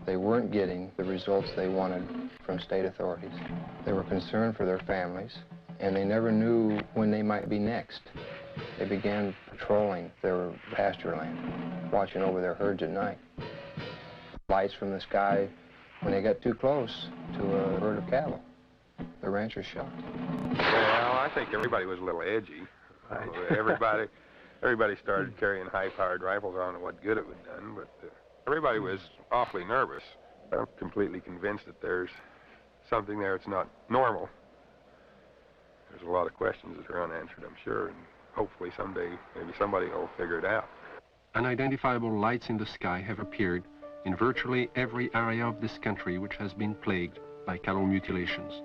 They weren't getting the results they wanted from state authorities. They were concerned for their families, and they never knew when they might be next. They began patrolling their pasture land, watching over their herds at night. Lights from the sky, when they got too close to a herd of cattle, the ranchers shot. Well, I think everybody was a little edgy. Right. Everybody started carrying high-powered rifles. I don't know what good it would have done, but everybody was awfully nervous. I'm completely convinced that there's something there that's not normal. There's a lot of questions that are unanswered, I'm sure, and hopefully someday maybe somebody will figure it out. Unidentifiable lights in the sky have appeared in virtually every area of this country which has been plagued by cattle mutilations.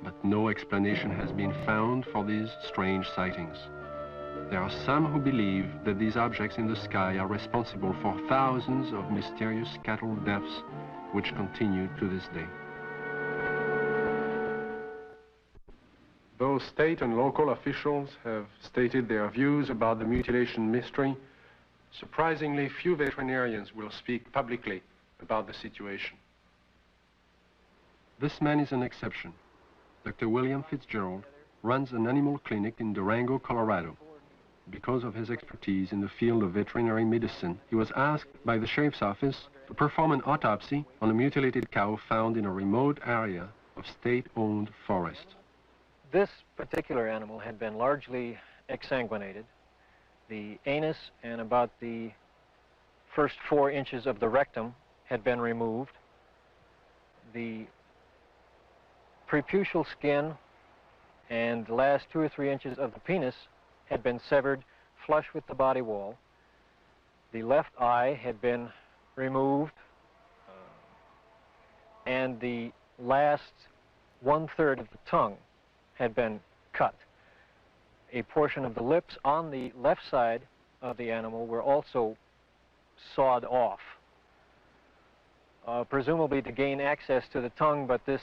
But no explanation has been found for these strange sightings. There are some who believe that these objects in the sky are responsible for thousands of mysterious cattle deaths which continue to this day. Though state and local officials have stated their views about the mutilation mystery, surprisingly few veterinarians will speak publicly about the situation. This man is an exception. Dr. William Fitzgerald runs an animal clinic in Durango, Colorado. Because of his expertise in the field of veterinary medicine, he was asked by the sheriff's office to perform an autopsy on a mutilated cow found in a remote area of state-owned forest. This particular animal had been largely exsanguinated. The anus and about the first 4 inches of the rectum had been removed. The preputial skin and the last 2 or 3 inches of the penis had been severed flush with the body wall. The left eye had been removed, and the last 1/3 of the tongue had been cut. A portion of the lips on the left side of the animal were also sawed off, presumably to gain access to the tongue, but this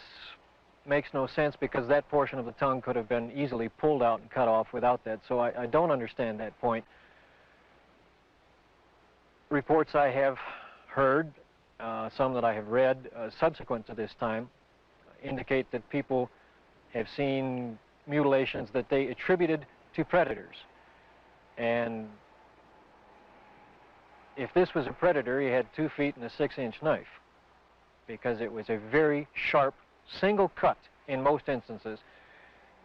makes no sense because that portion of the tongue could have been easily pulled out and cut off without that, so I don't understand that point. Reports I have heard, some that I have read subsequent to this time, indicate that people have seen mutilations that they attributed to predators. And if this was a predator, he had 2 feet and a 6-inch knife, because it was a very sharp single cut in most instances.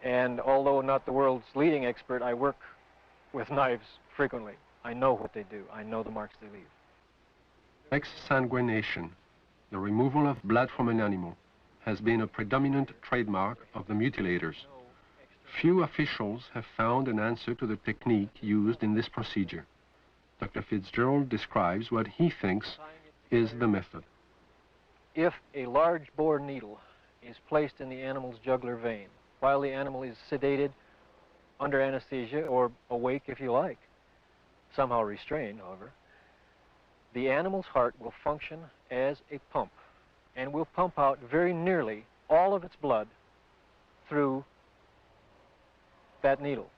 And although not the world's leading expert, I work with knives frequently. I know what they do. I know the marks they leave. Exsanguination, the removal of blood from an animal, has been a predominant trademark of the mutilators. Few officials have found an answer to the technique used in this procedure. Dr. Fitzgerald describes what he thinks is the method. If a large bore needle is placed in the animal's jugular vein while the animal is sedated, under anesthesia, or awake if you like, somehow restrained, however, the animal's heart will function as a pump and will pump out very nearly all of its blood through that needle.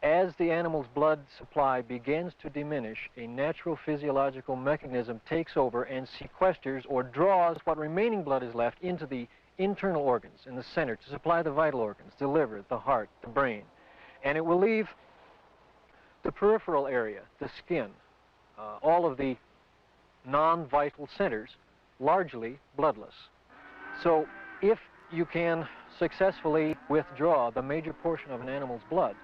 As the animal's blood supply begins to diminish, a natural physiological mechanism takes over and sequesters or draws what remaining blood is left into the internal organs in the center to supply the vital organs, the liver, the heart, the brain. And it will leave the peripheral area, the skin, all of the non-vital centers, largely bloodless. So if you can successfully withdraw the major portion of an animal's blood,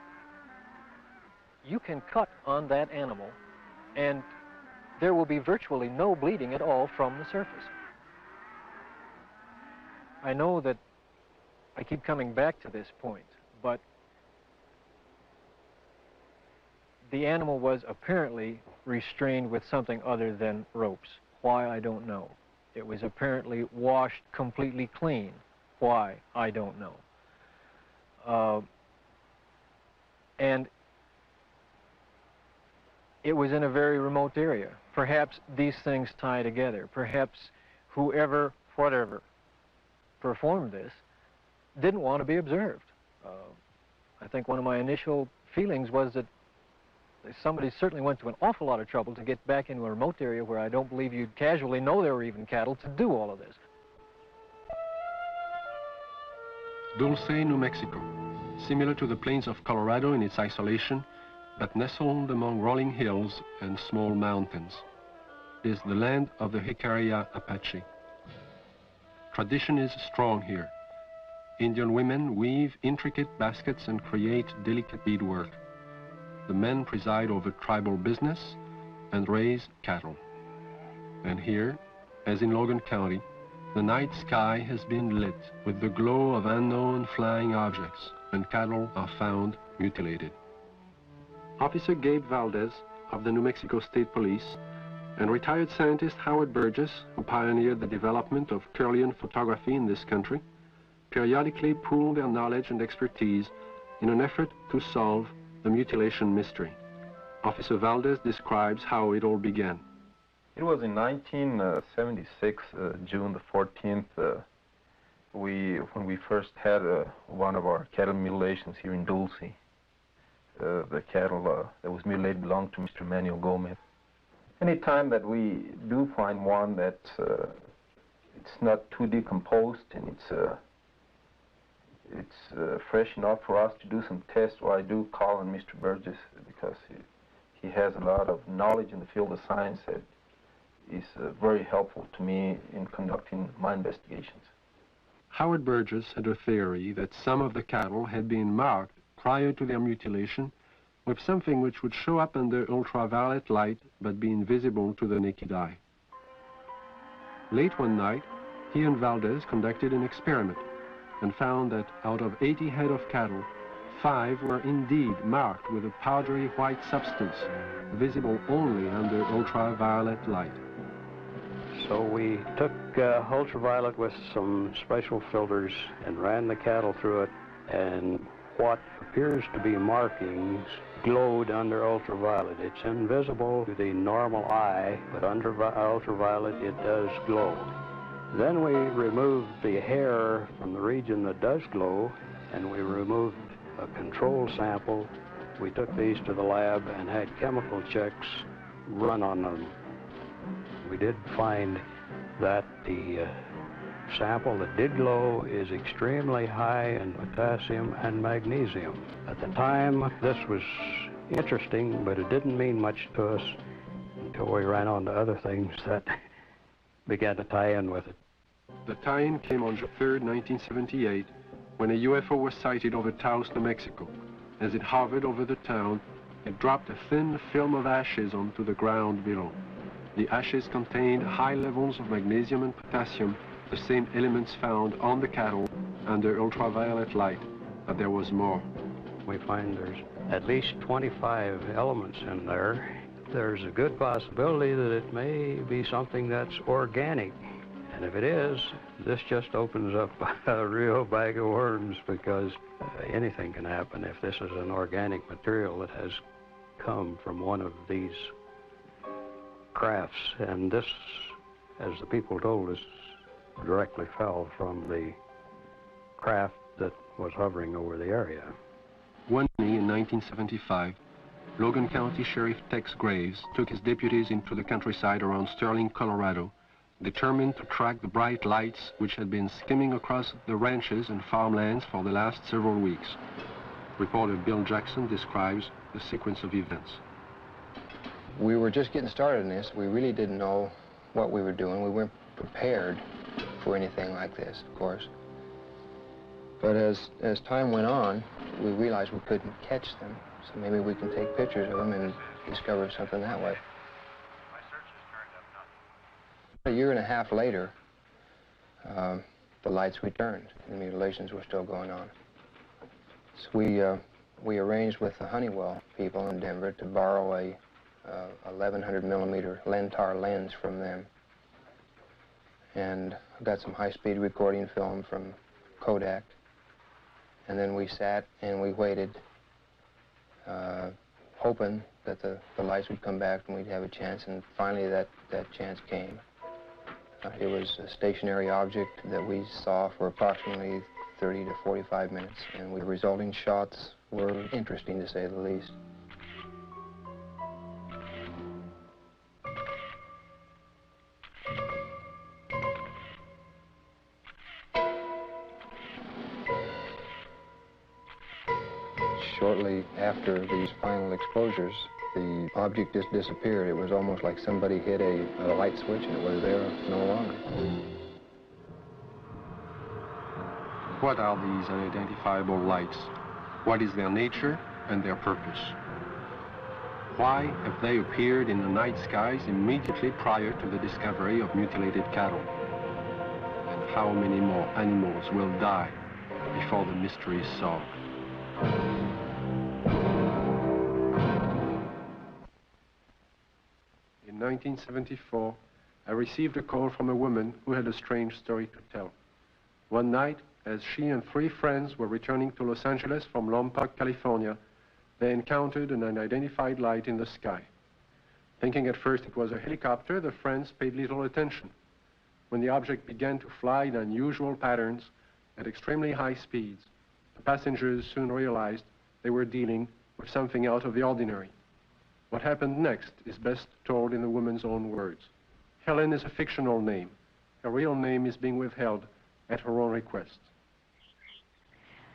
you can cut on that animal and there will be virtually no bleeding at all from the surface. I know that I keep coming back to this point, but the animal was apparently restrained with something other than ropes. Why, I don't know. It was apparently washed completely clean. Why, I don't know. And it was in a very remote area. Perhaps these things tie together. Perhaps whoever, whatever, performed this didn't want to be observed. I think one of my initial feelings was that somebody certainly went to an awful lot of trouble to get back into a remote area where I don't believe you'd casually know there were even cattle to do all of this. Dulce, New Mexico, similar to the plains of Colorado in its isolation, but nestled among rolling hills and small mountains, is the land of the Jicarilla Apache. Tradition is strong here. Indian women weave intricate baskets and create delicate beadwork. The men preside over tribal business and raise cattle. And here, as in Logan County, the night sky has been lit with the glow of unknown flying objects, and cattle are found mutilated. Officer Gabe Valdez of the New Mexico State Police and retired scientist Howard Burgess, who pioneered the development of Kirlian photography in this country, periodically pool their knowledge and expertise in an effort to solve the mutilation mystery. Officer Valdez describes how it all began. It was in 1976, June the 14th, when we first had one of our cattle mutilations here in Dulce. The cattle that was mutilated belonged to Mr. Manuel Gomez. Any time that we do find one that it's not too decomposed and it's fresh enough for us to do some tests, well, I do call on Mr. Burgess because he has a lot of knowledge in the field of science that is very helpful to me in conducting my investigations. Howard Burgess had a theory that some of the cattle had been marked prior to their mutilation with something which would show up under ultraviolet light but be invisible to the naked eye. Late one night, he and Valdez conducted an experiment and found that out of 80 head of cattle, 5 were indeed marked with a powdery white substance, visible only under ultraviolet light. So we took ultraviolet with some special filters and ran the cattle through it, and what appears to be markings glowed under ultraviolet. It's invisible to the normal eye, but under ultraviolet it does glow. Then we removed the hair from the region that does glow, and we removed a control sample. We took these to the lab and had chemical checks run on them. We did find that the sample that did glow is extremely high in potassium and magnesium. At the time, this was interesting, but it didn't mean much to us until we ran on to other things that began to tie in with it. The tie-in came on June 3rd, 1978, when a UFO was sighted over Taos, New Mexico. As it hovered over the town, it dropped a thin film of ashes onto the ground below. The ashes contained high levels of magnesium and potassium, the same elements found on the cattle under ultraviolet light, but there was more. We find there's at least 25 elements in there. There's a good possibility that it may be something that's organic. And if it is, this just opens up a real bag of worms, because anything can happen if this is an organic material that has come from one of these crafts. And this, as the people told us, directly fell from the craft that was hovering over the area. One day in 1975, Logan County Sheriff Tex Graves took his deputies into the countryside around Sterling, Colorado, determined to track the bright lights which had been skimming across the ranches and farmlands for the last several weeks. Reporter Bill Jackson describes the sequence of events. We were just getting started in this. We really didn't know what we were doing. We weren't prepared for anything like this, of course. But as time went on, we realized we couldn't catch them, so maybe we can take pictures of them and discover something that way. A year and a half later, the lights returned. The mutilations were still going on. So we arranged with the Honeywell people in Denver to borrow a 1100 millimeter Lentar lens from them. And got some high-speed recording film from Kodak. And then we sat and we waited, hoping that the lights would come back and we'd have a chance, and finally that chance came. It was a stationary object that we saw for approximately 30 to 45 minutes, and the resulting shots were interesting, to say the least. Shortly after these final exposures, the object just disappeared. It was almost like somebody hit a light switch and it was there no longer. What are these unidentifiable lights? What is their nature and their purpose? Why have they appeared in the night skies immediately prior to the discovery of mutilated cattle? And how many more animals will die before the mystery is solved? In 1974, I received a call from a woman who had a strange story to tell. One night, as she and 3 friends were returning to Los Angeles from Lompoc, California, they encountered an unidentified light in the sky. Thinking at first it was a helicopter, the friends paid little attention. When the object began to fly in unusual patterns at extremely high speeds, the passengers soon realized they were dealing with something out of the ordinary. What happened next is best told in the woman's own words. Helen is a fictional name. Her real name is being withheld at her own request.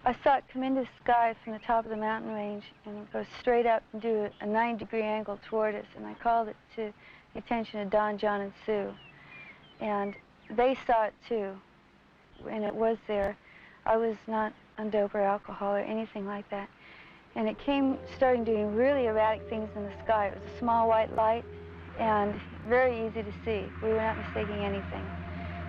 I saw it come into the sky from the top of the mountain range and go straight up and do a 90-degree angle toward us, and I called it to the attention of Don, John, and Sue. And they saw it too, and it was there. I was not on dope or alcohol or anything like that. And it starting doing really erratic things in the sky. It was a small white light and very easy to see. We were not mistaking anything.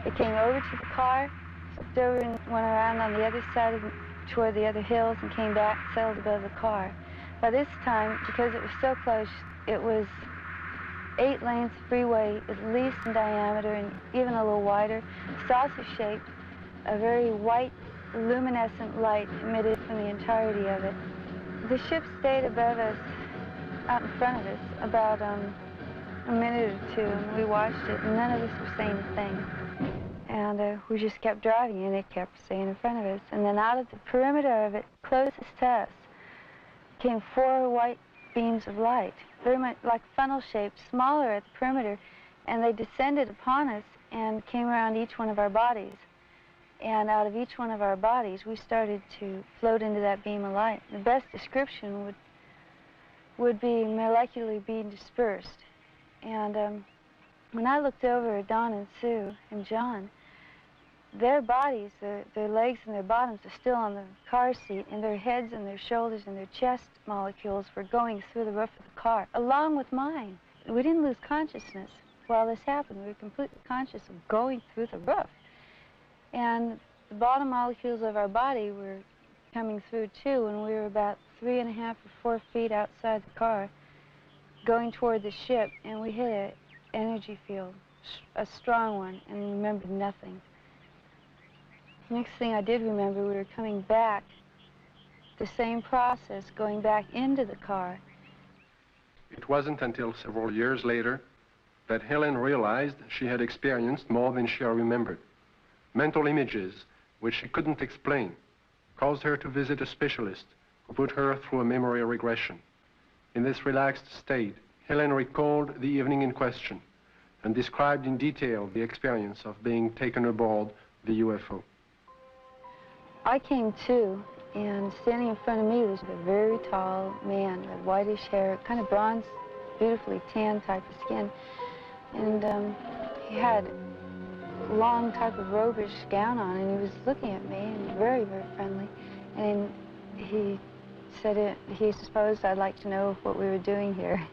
It came over to the car, flipped over and went around on the other side of the toward the other hills and came back, sailed above the car. By this time, because it was so close, it was 8 lanes of freeway, at least in diameter and even a little wider, saucer-shaped, a very white, luminescent light emitted from the entirety of it. The ship stayed above us, out in front of us, about a minute or two, and we watched it, and none of us were saying a thing. And we just kept driving, and it kept staying in front of us. And then out of the perimeter of it, closest to us, came 4 white beams of light, very much like funnel-shaped, smaller at the perimeter, and they descended upon us and came around each one of our bodies. And out of each one of our bodies, we started to float into that beam of light. The best description would be molecularly being dispersed. And when I looked over at Don and Sue and John, their bodies, their legs and their bottoms are still on the car seat, and their heads and their shoulders and their chest molecules were going through the roof of the car, along with mine. We didn't lose consciousness while this happened. We were completely conscious of going through the roof. And the bottom molecules of our body were coming through too, and we were about 3.5 or 4 feet outside the car, going toward the ship, and we hit an energy field, a strong one, and remembered nothing. Next thing I did remember, we were coming back, the same process, going back into the car. It wasn't until several years later that Helen realized she had experienced more than she remembered. Mental images, which she couldn't explain, caused her to visit a specialist who put her through a memory regression. In this relaxed state, Helen recalled the evening in question and described in detail the experience of being taken aboard the UFO. I came to, and standing in front of me was a very tall man with whitish hair, kind of bronze, beautifully tan type of skin. And he had a long type of robish gown on, and he was looking at me, and very, very friendly. And he said he supposed I'd like to know what we were doing here.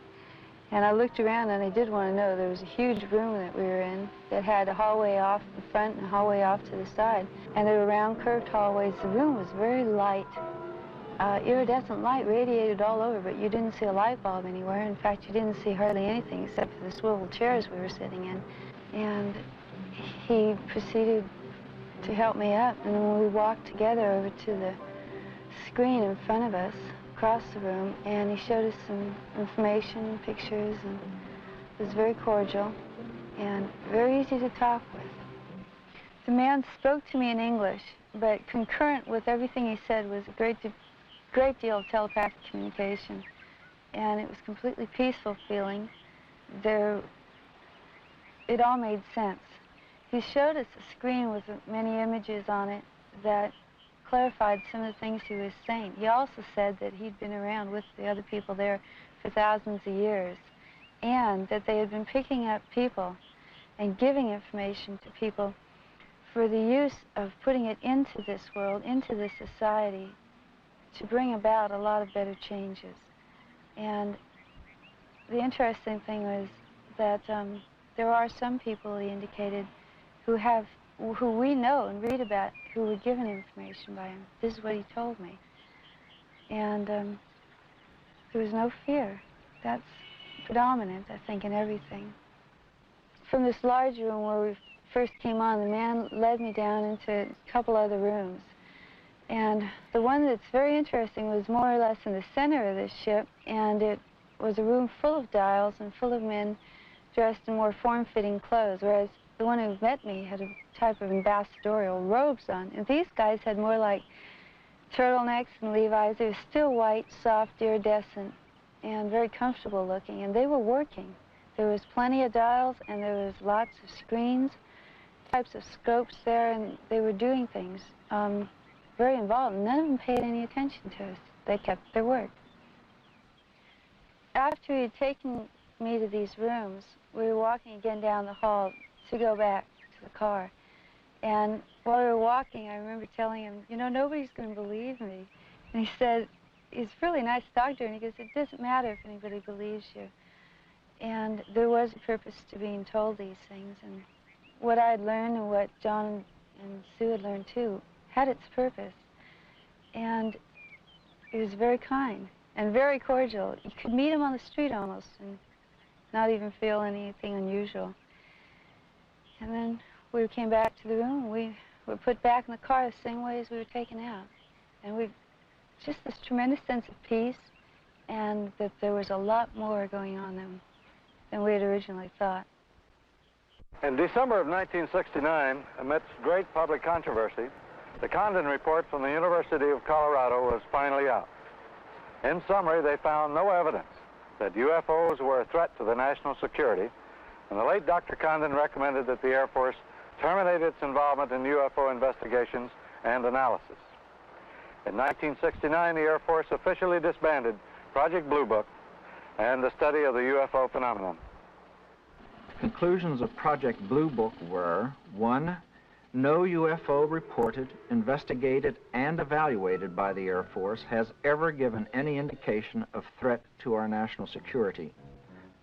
And I looked around, and I did want to know. There was a huge room that we were in that had a hallway off the front and a hallway off to the side. And they were round, curved hallways. The room was very light. Iridescent light radiated all over, but you didn't see a light bulb anywhere. In fact, you didn't see hardly anything except for the swivel chairs we were sitting in. And he proceeded to help me up, and then we walked together over to the screen in front of us, across the room, and he showed us some information, pictures, and it was very cordial and very easy to talk with. The man spoke to me in English, but concurrent with everything he said was a great deal of telepathic communication, and it was completely peaceful feeling. It all made sense. He showed us a screen with many images on it that clarified some of the things he was saying. He also said that he'd been around with the other people there for thousands of years, and that they had been picking up people and giving information to people for the use of putting it into this world, into this society, to bring about a lot of better changes. And the interesting thing was that there are some people, he indicated, who we know and read about, who were given information by him. This is what he told me. And there was no fear. That's predominant, I think, in everything. From this large room where we first came on, the man led me down into a couple other rooms. And the one that's very interesting was more or less in the center of this ship, and it was a room full of dials and full of men dressed in more form-fitting clothes, whereas the one who met me had a type of ambassadorial robes on. And these guys had more like turtlenecks and Levi's. They were still white, soft, iridescent, and very comfortable looking. And they were working. There was plenty of dials, and there was lots of screens, types of scopes there, and they were doing things very involved. None of them paid any attention to us. They kept their work. After he had taken me to these rooms, we were walking again down the hall to go back to the car. And while we were walking, I remember telling him, you know, nobody's going to believe me. And he said, he's a really nice doctor, and he goes, it doesn't matter if anybody believes you. And there was a purpose to being told these things, and what I had learned and what John and Sue had learned too had its purpose. and he was very kind and very cordial. You could meet him on the street almost and not even feel anything unusual. And then we came back to the room, and we were put back in the car the same way as we were taken out. And we just this tremendous sense of peace, and that there was a lot more going on than we had originally thought. In December of 1969, amidst great public controversy, the Condon report from the University of Colorado was finally out. In summary, they found no evidence that UFOs were a threat to the national security, and the late Dr. Condon recommended that the Air Force terminate its involvement in UFO investigations and analysis. In 1969, the Air Force officially disbanded Project Blue Book and the study of the UFO phenomenon. Conclusions of Project Blue Book were: 1, no UFO reported, investigated, and evaluated by the Air Force has ever given any indication of threat to our national security.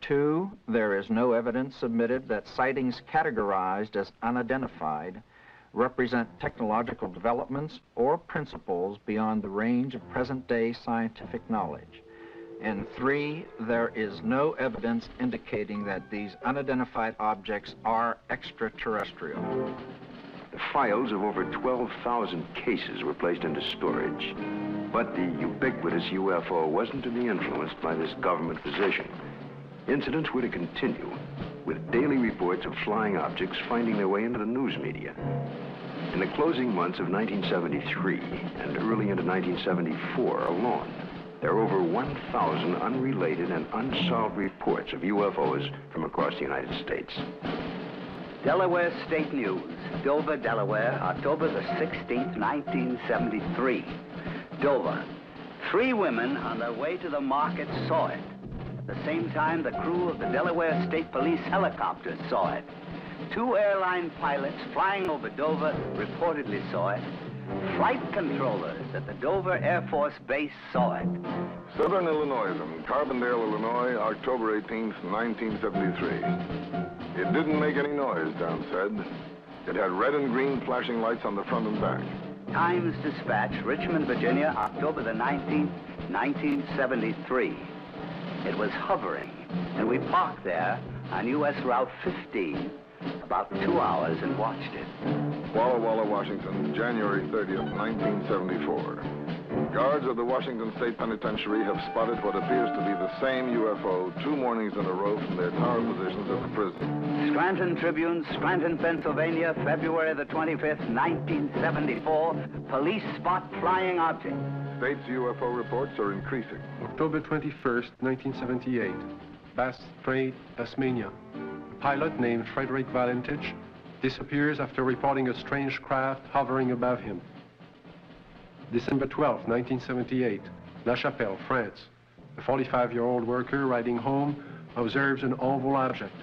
2, there is no evidence submitted that sightings categorized as unidentified represent technological developments or principles beyond the range of present-day scientific knowledge. And 3, there is no evidence indicating that these unidentified objects are extraterrestrial. The files of over 12,000 cases were placed into storage. But the ubiquitous UFO wasn't to be influenced by this government position. Incidents were to continue, with daily reports of flying objects finding their way into the news media. In the closing months of 1973 and early into 1974 alone, there are over 1,000 unrelated and unsolved reports of UFOs from across the United States. Delaware State News, Dover, Delaware, October the 16th, 1973. Dover. 3 women on their way to the market saw it. At the same time, the crew of the Delaware State Police helicopter saw it. 2 airline pilots flying over Dover reportedly saw it. Flight controllers at the Dover Air Force Base saw it. Southern Illinois and Carbondale, Illinois, October 18th, 1973. It didn't make any noise, Don said. It had red and green flashing lights on the front and back. Times Dispatch, Richmond, Virginia, October the 19th, 1973. It was hovering, and we parked there on U.S. Route 15 about 2 hours and watched it. Walla Walla, Washington, January 30th, 1974. Guards of the Washington State Penitentiary have spotted what appears to be the same UFO 2 mornings in a row from their tower positions at the prison. Scranton Tribune, Scranton, Pennsylvania, February the 25th, 1974. Police spot flying object. State's UFO reports are increasing. October 21st, 1978, Bass Strait, Tasmania. A pilot named Frederick Valentich disappears after reporting a strange craft hovering above him. December 12, 1978, La Chapelle, France. A 45-year-old worker riding home observes an oval object.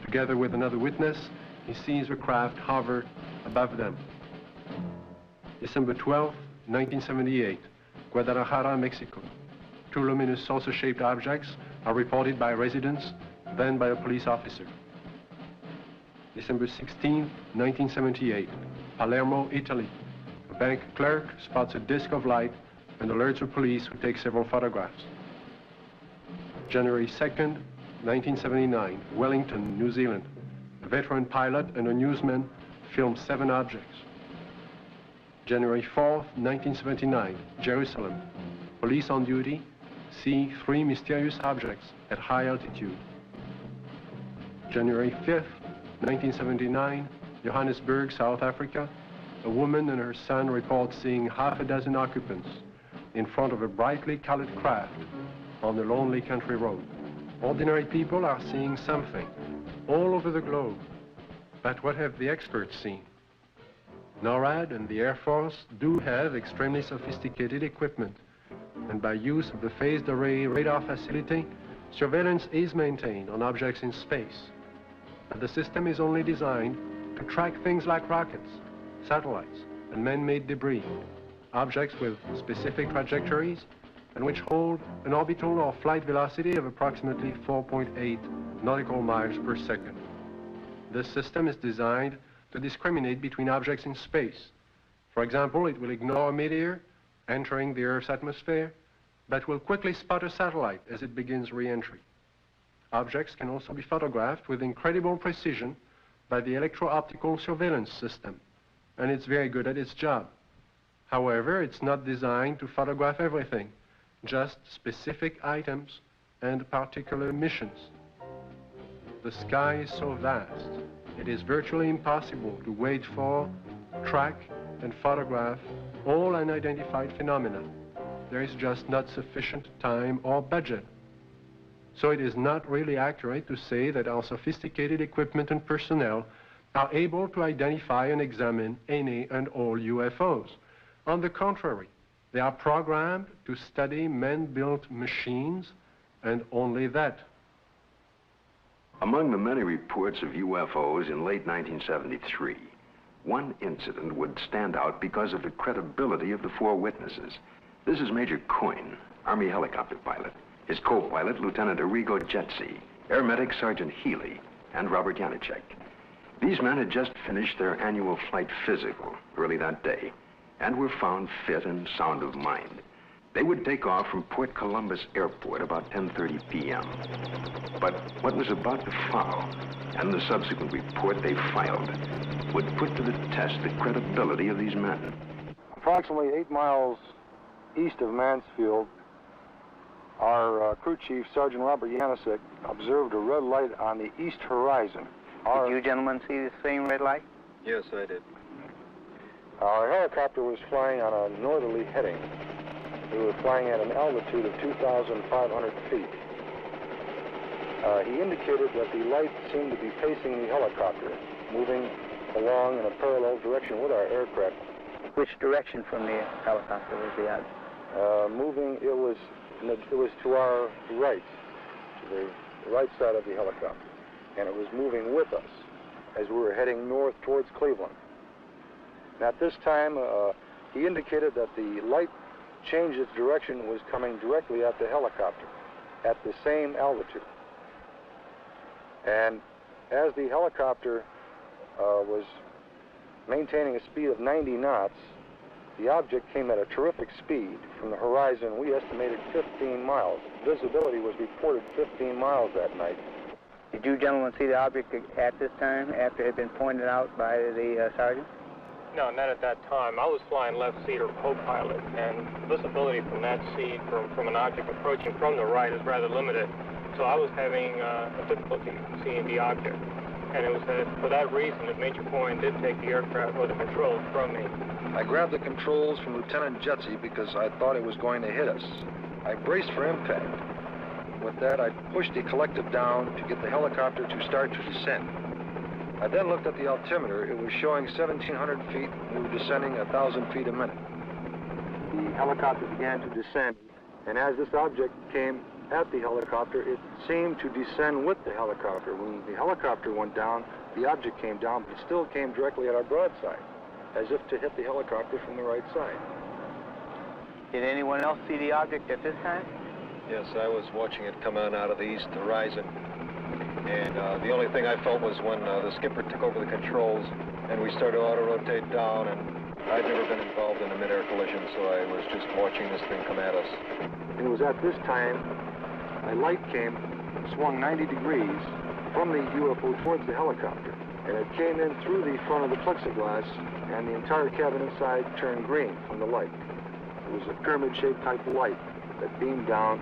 Together with another witness, he sees the craft hover above them. December 12, 1978, Guadalajara, Mexico. 2 luminous saucer-shaped objects are reported by residents, then by a police officer. December 16, 1978, Palermo, Italy. A bank clerk spots a disc of light and alerts the police, who take several photographs. January 2nd, 1979, Wellington, New Zealand. A veteran pilot and a newsman film 7 objects. January 4th, 1979, Jerusalem. Police on duty see 3 mysterious objects at high altitude. January 5th, 1979, Johannesburg, South Africa. A woman and her son report seeing half a dozen occupants in front of a brightly colored craft on a lonely country road. Ordinary people are seeing something all over the globe. But what have the experts seen? NORAD and the Air Force do have extremely sophisticated equipment, and by use of the phased array radar facility, surveillance is maintained on objects in space. But the system is only designed to track things like rockets, satellites, and man-made debris, objects with specific trajectories and which hold an orbital or flight velocity of approximately 4.8 nautical miles per second. This system is designed to discriminate between objects in space. For example, it will ignore a meteor entering the Earth's atmosphere, but will quickly spot a satellite as it begins re-entry. Objects can also be photographed with incredible precision by the electro-optical surveillance system, and it's very good at its job. However, it's not designed to photograph everything, just specific items and particular missions. The sky is so vast, it is virtually impossible to wait for, track, and photograph all unidentified phenomena. There is just not sufficient time or budget. So it is not really accurate to say that our sophisticated equipment and personnel are able to identify and examine any and all UFOs. On the contrary, they are programmed to study man-built machines, and only that. Among the many reports of UFOs in late 1973, one incident would stand out because of the credibility of the four witnesses. This is Major Coyne, Army helicopter pilot, his co-pilot, Lieutenant Arrigo Jetsi, Air Medic Sergeant Healy, and Robert Janicek. These men had just finished their annual flight physical early that day and were found fit and sound of mind. They would take off from Port Columbus Airport about 10:30 p.m. But what was about to follow, and the subsequent report they filed, would put to the test the credibility of these men. Approximately 8 miles east of Mansfield, our crew chief, Sergeant Robert Janicek, observed a red light on the east horizon. Did you gentlemen see the same red light? Yes, I did. Our helicopter was flying on a northerly heading. We were flying at an altitude of 2,500 feet. He indicated that the light seemed to be pacing the helicopter, moving along in a parallel direction with our aircraft. Which direction from the helicopter was the at? Moving, it was to our right, to the right side of the helicopter, and it was moving with us as we were heading north towards Cleveland. And at this time, he indicated that the light changed its direction, was coming directly at the helicopter at the same altitude. And as the helicopter was maintaining a speed of 90 knots, the object came at a terrific speed from the horizon. We estimated 15 miles. Visibility was reported 15 miles that night. Did you gentlemen see the object at this time, after it had been pointed out by the sergeant? No, not at that time. I was flying left seat or co-pilot, and visibility from that seat from an object approaching from the right is rather limited. So I was having a difficulty seeing the object. And it was for that reason that Major Coyne did take the aircraft or the controls from me. I grabbed the controls from Lieutenant Jetsi because I thought it was going to hit us. I braced for impact. With that, I pushed the collective down to get the helicopter to start to descend. I then looked at the altimeter. It was showing 1,700 feet, and we were descending 1,000 feet a minute. The helicopter began to descend, and as this object came at the helicopter, it seemed to descend with the helicopter. When the helicopter went down, the object came down, but it still came directly at our broadside, as if to hit the helicopter from the right side. Did anyone else see the object at this time? Yes, I was watching it come on out of the east horizon. And the only thing I felt was when the skipper took over the controls and we started to auto-rotate down, and I'd never been involved in a mid-air collision, so I was just watching this thing come at us. And it was at this time a light came, swung 90 degrees from the UFO towards the helicopter, and it came in through the front of the plexiglass, and the entire cabin inside turned green from the light. It was a pyramid-shaped type light that beamed down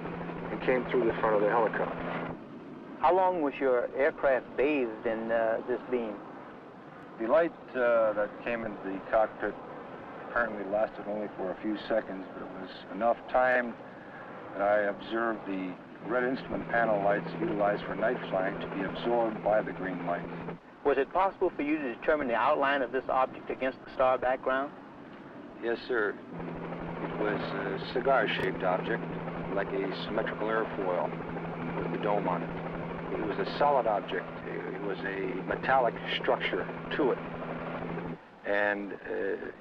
and came through the front of the helicopter. How long was your aircraft bathed in this beam? The light that came into the cockpit apparently lasted only for a few seconds, but it was enough time that I observed the red instrument panel lights utilized for night flying to be absorbed by the green light. Was it possible for you to determine the outline of this object against the star background? Yes, sir. It was a cigar-shaped object, like a symmetrical airfoil with the dome on it. It was a solid object. It was a metallic structure to it. And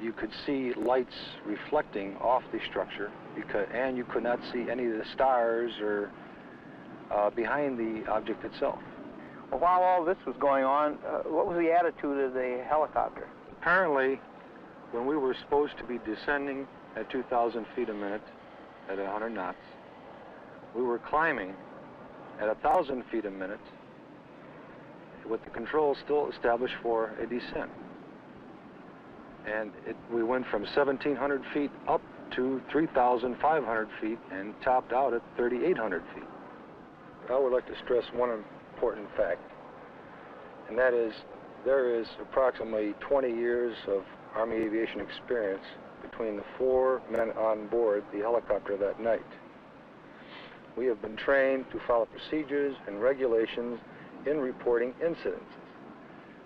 you could see lights reflecting off the structure, and you could not see any of the stars or behind the object itself. Well, while all this was going on, what was the attitude of the helicopter? Apparently, when we were supposed to be descending at 2,000 feet a minute at 100 knots. We were climbing at 1,000 feet a minute with the controls still established for a descent. And we went from 1,700 feet up to 3,500 feet and topped out at 3,800 feet. I would like to stress one important fact, and that is there is approximately 20 years of Army aviation experience between the 4 men on board the helicopter that night. We have been trained to follow procedures and regulations in reporting incidences,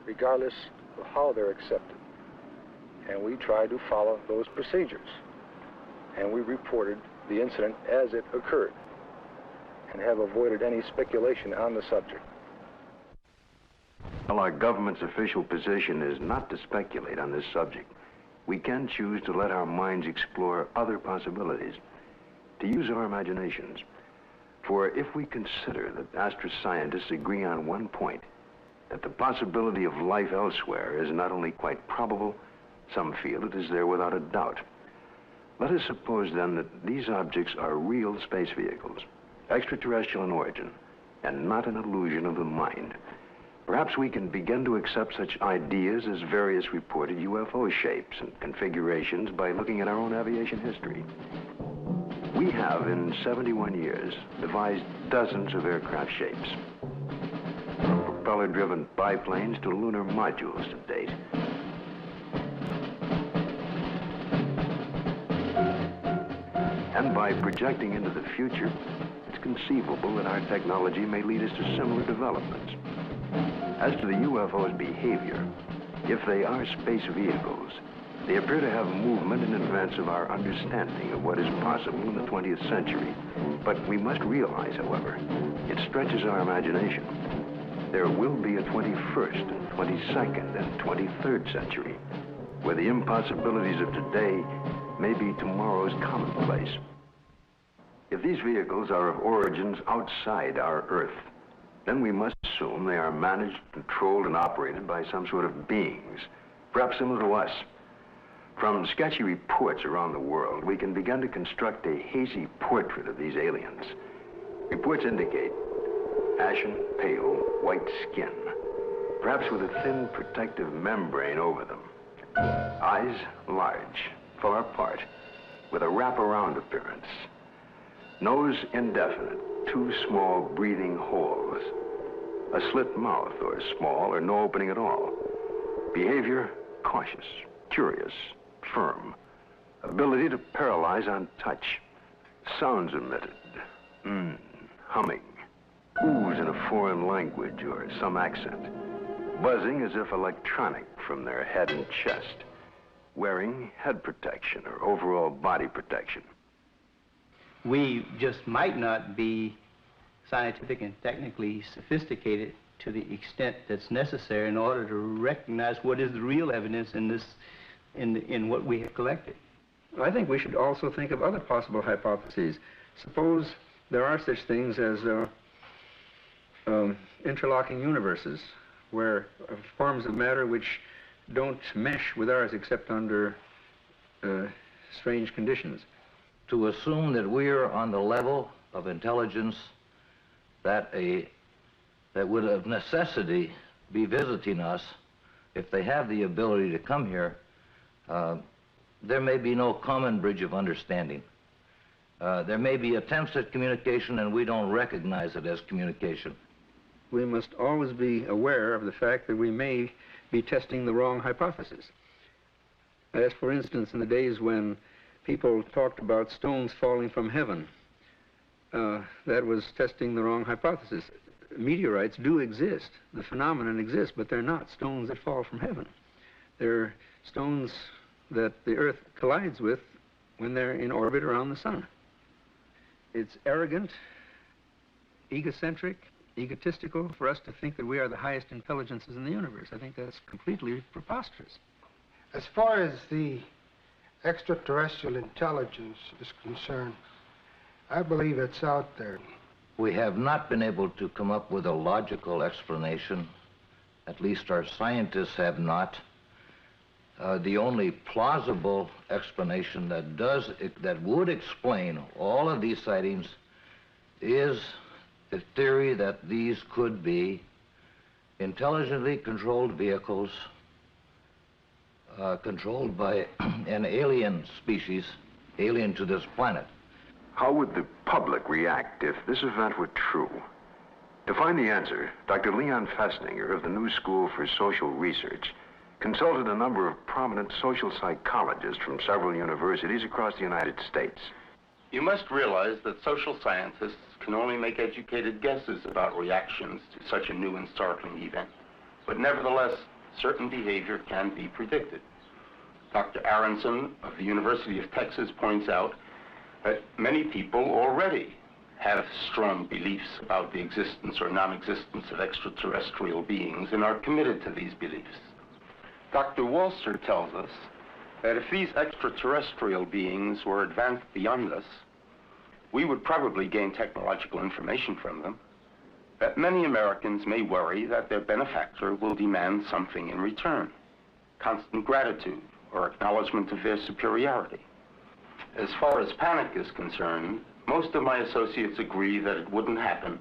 regardless of how they're accepted. And we try to follow those procedures. And we reported the incident as it occurred and have avoided any speculation on the subject. While our government's official position is not to speculate on this subject, we can choose to let our minds explore other possibilities, to use our imaginations. For if we consider that astroscientists agree on one point, that the possibility of life elsewhere is not only quite probable, some feel it is there without a doubt. Let us suppose then that these objects are real space vehicles, extraterrestrial in origin, and not an illusion of the mind. Perhaps we can begin to accept such ideas as various reported UFO shapes and configurations by looking at our own aviation history. We have, in 71 years, devised dozens of aircraft shapes, from propeller-driven biplanes to lunar modules to date. And by projecting into the future, it's conceivable that our technology may lead us to similar developments. As to the UFO's behavior, if they are space vehicles, they appear to have movement in advance of our understanding of what is possible in the 20th century. But we must realize, however, it stretches our imagination. There will be a 21st and 22nd and 23rd century, where the impossibilities of today may be tomorrow's commonplace. If these vehicles are of origins outside our Earth, then we must assume they are managed, controlled, and operated by some sort of beings, perhaps similar to us. From sketchy reports around the world, we can begin to construct a hazy portrait of these aliens. Reports indicate ashen, pale, white skin, perhaps with a thin protective membrane over them. Eyes large, far apart, with a wraparound appearance. Nose indefinite, 2 small breathing holes. A slit mouth, or small, or no opening at all. Behavior, cautious, curious, firm. Ability to paralyze on touch. Sounds emitted. Humming. Oohs in a foreign language or some accent. Buzzing as if electronic from their head and chest. Wearing head protection or overall body protection. We just might not be scientific and technically sophisticated to the extent that's necessary in order to recognize what is the real evidence in what we have collected. I think we should also think of other possible hypotheses. Suppose there are such things as interlocking universes, where forms of matter which don't mesh with ours except under strange conditions. To assume that we're on the level of intelligence that would of necessity be visiting us, if they have the ability to come here, there may be no common bridge of understanding. There may be attempts at communication and we don't recognize it as communication. We must always be aware of the fact that we may be testing the wrong hypothesis. As for instance, in the days when people talked about stones falling from heaven, that was testing the wrong hypothesis. Meteorites do exist, the phenomenon exists, but they're not stones that fall from heaven. They're stones that the Earth collides with when they're in orbit around the sun. It's arrogant, egocentric, egotistical for us to think that we are the highest intelligences in the universe. I think that's completely preposterous. As far as the extraterrestrial intelligence is concerned, I believe it's out there. We have not been able to come up with a logical explanation. At least our scientists have not. the only plausible explanation that would explain all of these sightings is the theory that these could be intelligently controlled vehicles controlled by an alien species, alien to this planet. How would the public react if this event were true? To find the answer, Dr. Leon Festinger of the New School for Social Research consulted a number of prominent social psychologists from several universities across the United States. You must realize that social scientists can only make educated guesses about reactions to such a new and startling event. But nevertheless, certain behavior can be predicted. Dr. Aronson of the University of Texas points out that many people already have strong beliefs about the existence or non-existence of extraterrestrial beings and are committed to these beliefs. Dr. Walser tells us that if these extraterrestrial beings were advanced beyond us, we would probably gain technological information from them, that many Americans may worry that their benefactor will demand something in return, constant gratitude or acknowledgement of their superiority. As far as panic is concerned, most of my associates agree that it wouldn't happen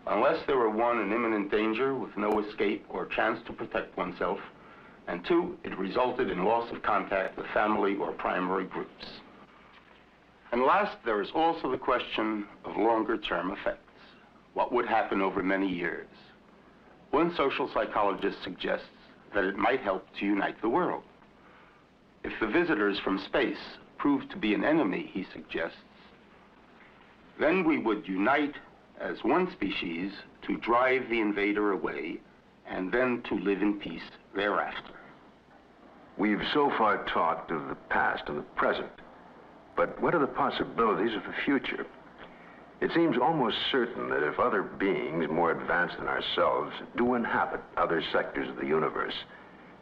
unless there were, one, an imminent danger with no escape or chance to protect oneself, and two, it resulted in loss of contact with family or primary groups. And last, there is also the question of longer-term effects. What would happen over many years? One social psychologist suggests that it might help to unite the world. If the visitors from space prove to be an enemy, he suggests, then we would unite as one species to drive the invader away and then to live in peace thereafter. We've so far talked of the past and the present, but what are the possibilities of the future? It seems almost certain that if other beings more advanced than ourselves do inhabit other sectors of the universe,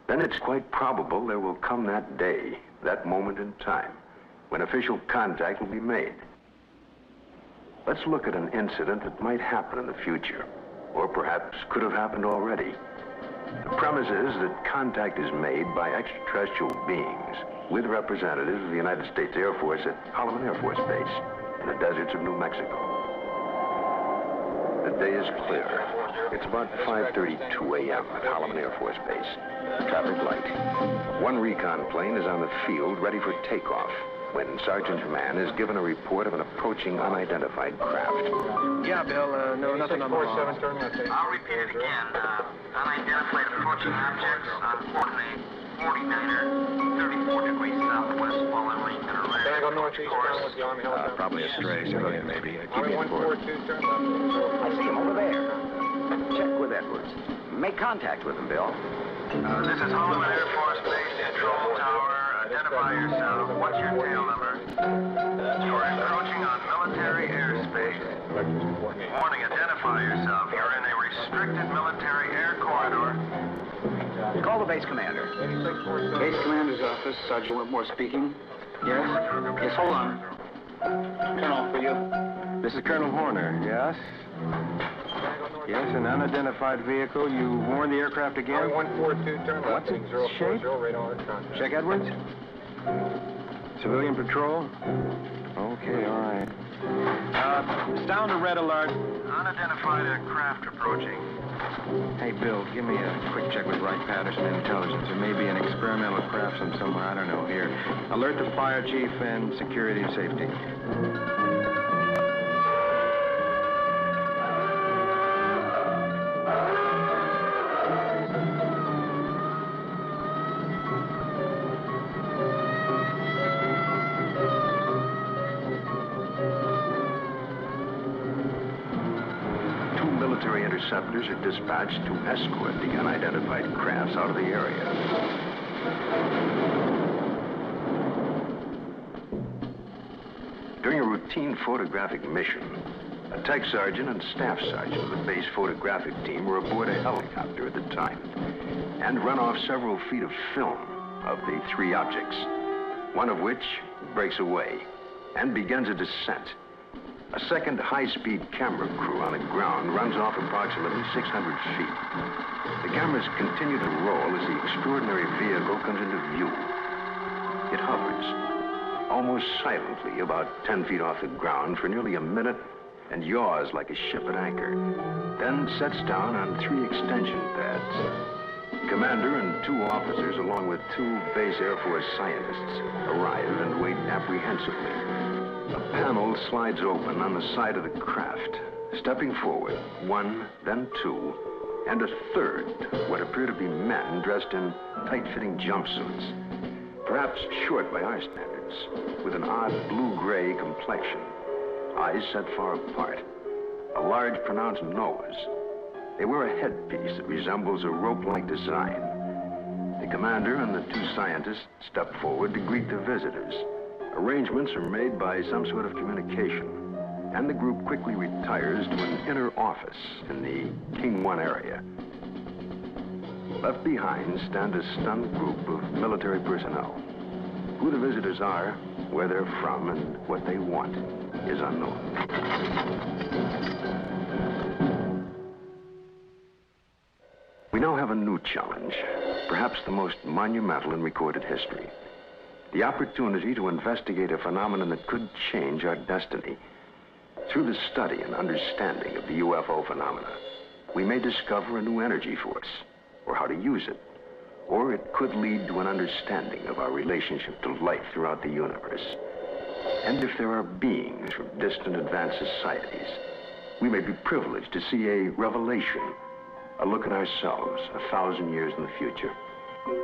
then it's quite probable there will come that day, that moment in time, when official contact will be made. Let's look at an incident that might happen in the future, or perhaps could have happened already. The premise is that contact is made by extraterrestrial beings with representatives of the United States Air Force at Holloman Air Force Base in the deserts of New Mexico. The day is clear. It's about 5:32 a.m. at Holloman Air Force Base. Traffic light. One recon plane is on the field ready for takeoff when Sergeant Mann is given a report of an approaching unidentified craft. Yeah, Bill, no, nothing on the wall. I'll repeat it again. Unidentified approaching objects on coordinate 49er, 34 degrees southwest, following Lincoln Array. Can I go northeastbound with the Army helicopter? Probably a stray civilian, maybe. Keep me informed. 142, turn left. I see him over there. Check with Edwards. Make contact with him, Bill. This is Holloman Air Force Base, Control Tower. Identify yourself. What's your tail number? You're encroaching on military airspace. Warning, identify yourself. You're in a restricted military air corridor. Call the base commander. Base commander's office, Sergeant Whitmore speaking. Yes? Yes, hold on. Turn off for you. This is Colonel Horner, yes? Yes, an unidentified vehicle. You warned the aircraft again? 142, turn left. What's its shape? Check Edwards. Civilian patrol? Okay, all right. It's down to red alert. Unidentified aircraft approaching. Hey, Bill, give me a quick check with Wright Patterson Intelligence. There may be an experimental craft from somewhere, I don't know, here. Alert the fire chief and security and safety. Interceptors are dispatched to escort the unidentified crafts out of the area. During a routine photographic mission, a tech sergeant and staff sergeant of the base photographic team were aboard a helicopter at the time and run off several feet of film of the three objects, one of which breaks away and begins a descent. A second high-speed camera crew on the ground runs off approximately 600 feet. The cameras continue to roll as the extraordinary vehicle comes into view. It hovers, almost silently, about 10 feet off the ground for nearly a minute and yaws like a ship at anchor, then sets down on 3 extension pads. Commander and 2 officers, along with 2 base Air Force scientists, arrive and wait apprehensively. A panel slides open on the side of the craft. Stepping forward, 1, then 2, and a third, what appear to be men dressed in tight-fitting jumpsuits. Perhaps short by our standards, with an odd blue-gray complexion, eyes set far apart, a large pronounced nose. They wear a headpiece that resembles a rope-like design. The commander and the 2 scientists step forward to greet the visitors. Arrangements are made by some sort of communication, and the group quickly retires to an inner office in the King 1 area. Left behind stand a stunned group of military personnel. Who the visitors are, where they're from, and what they want is unknown. We now have a new challenge, perhaps the most monumental in recorded history. The opportunity to investigate a phenomenon that could change our destiny. Through the study and understanding of the UFO phenomena, we may discover a new energy force, or how to use it. Or it could lead to an understanding of our relationship to life throughout the universe. And if there are beings from distant advanced societies, we may be privileged to see a revelation, a look at ourselves 1,000 years in the future.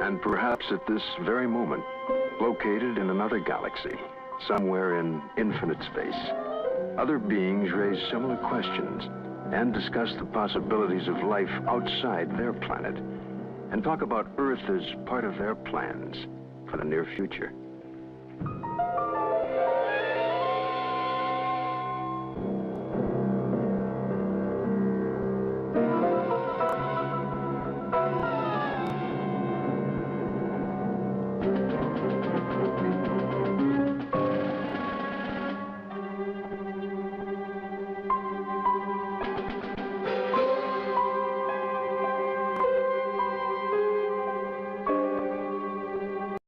And perhaps at this very moment, located in another galaxy, somewhere in infinite space, other beings raise similar questions and discuss the possibilities of life outside their planet, and talk about Earth as part of their plans for the near future.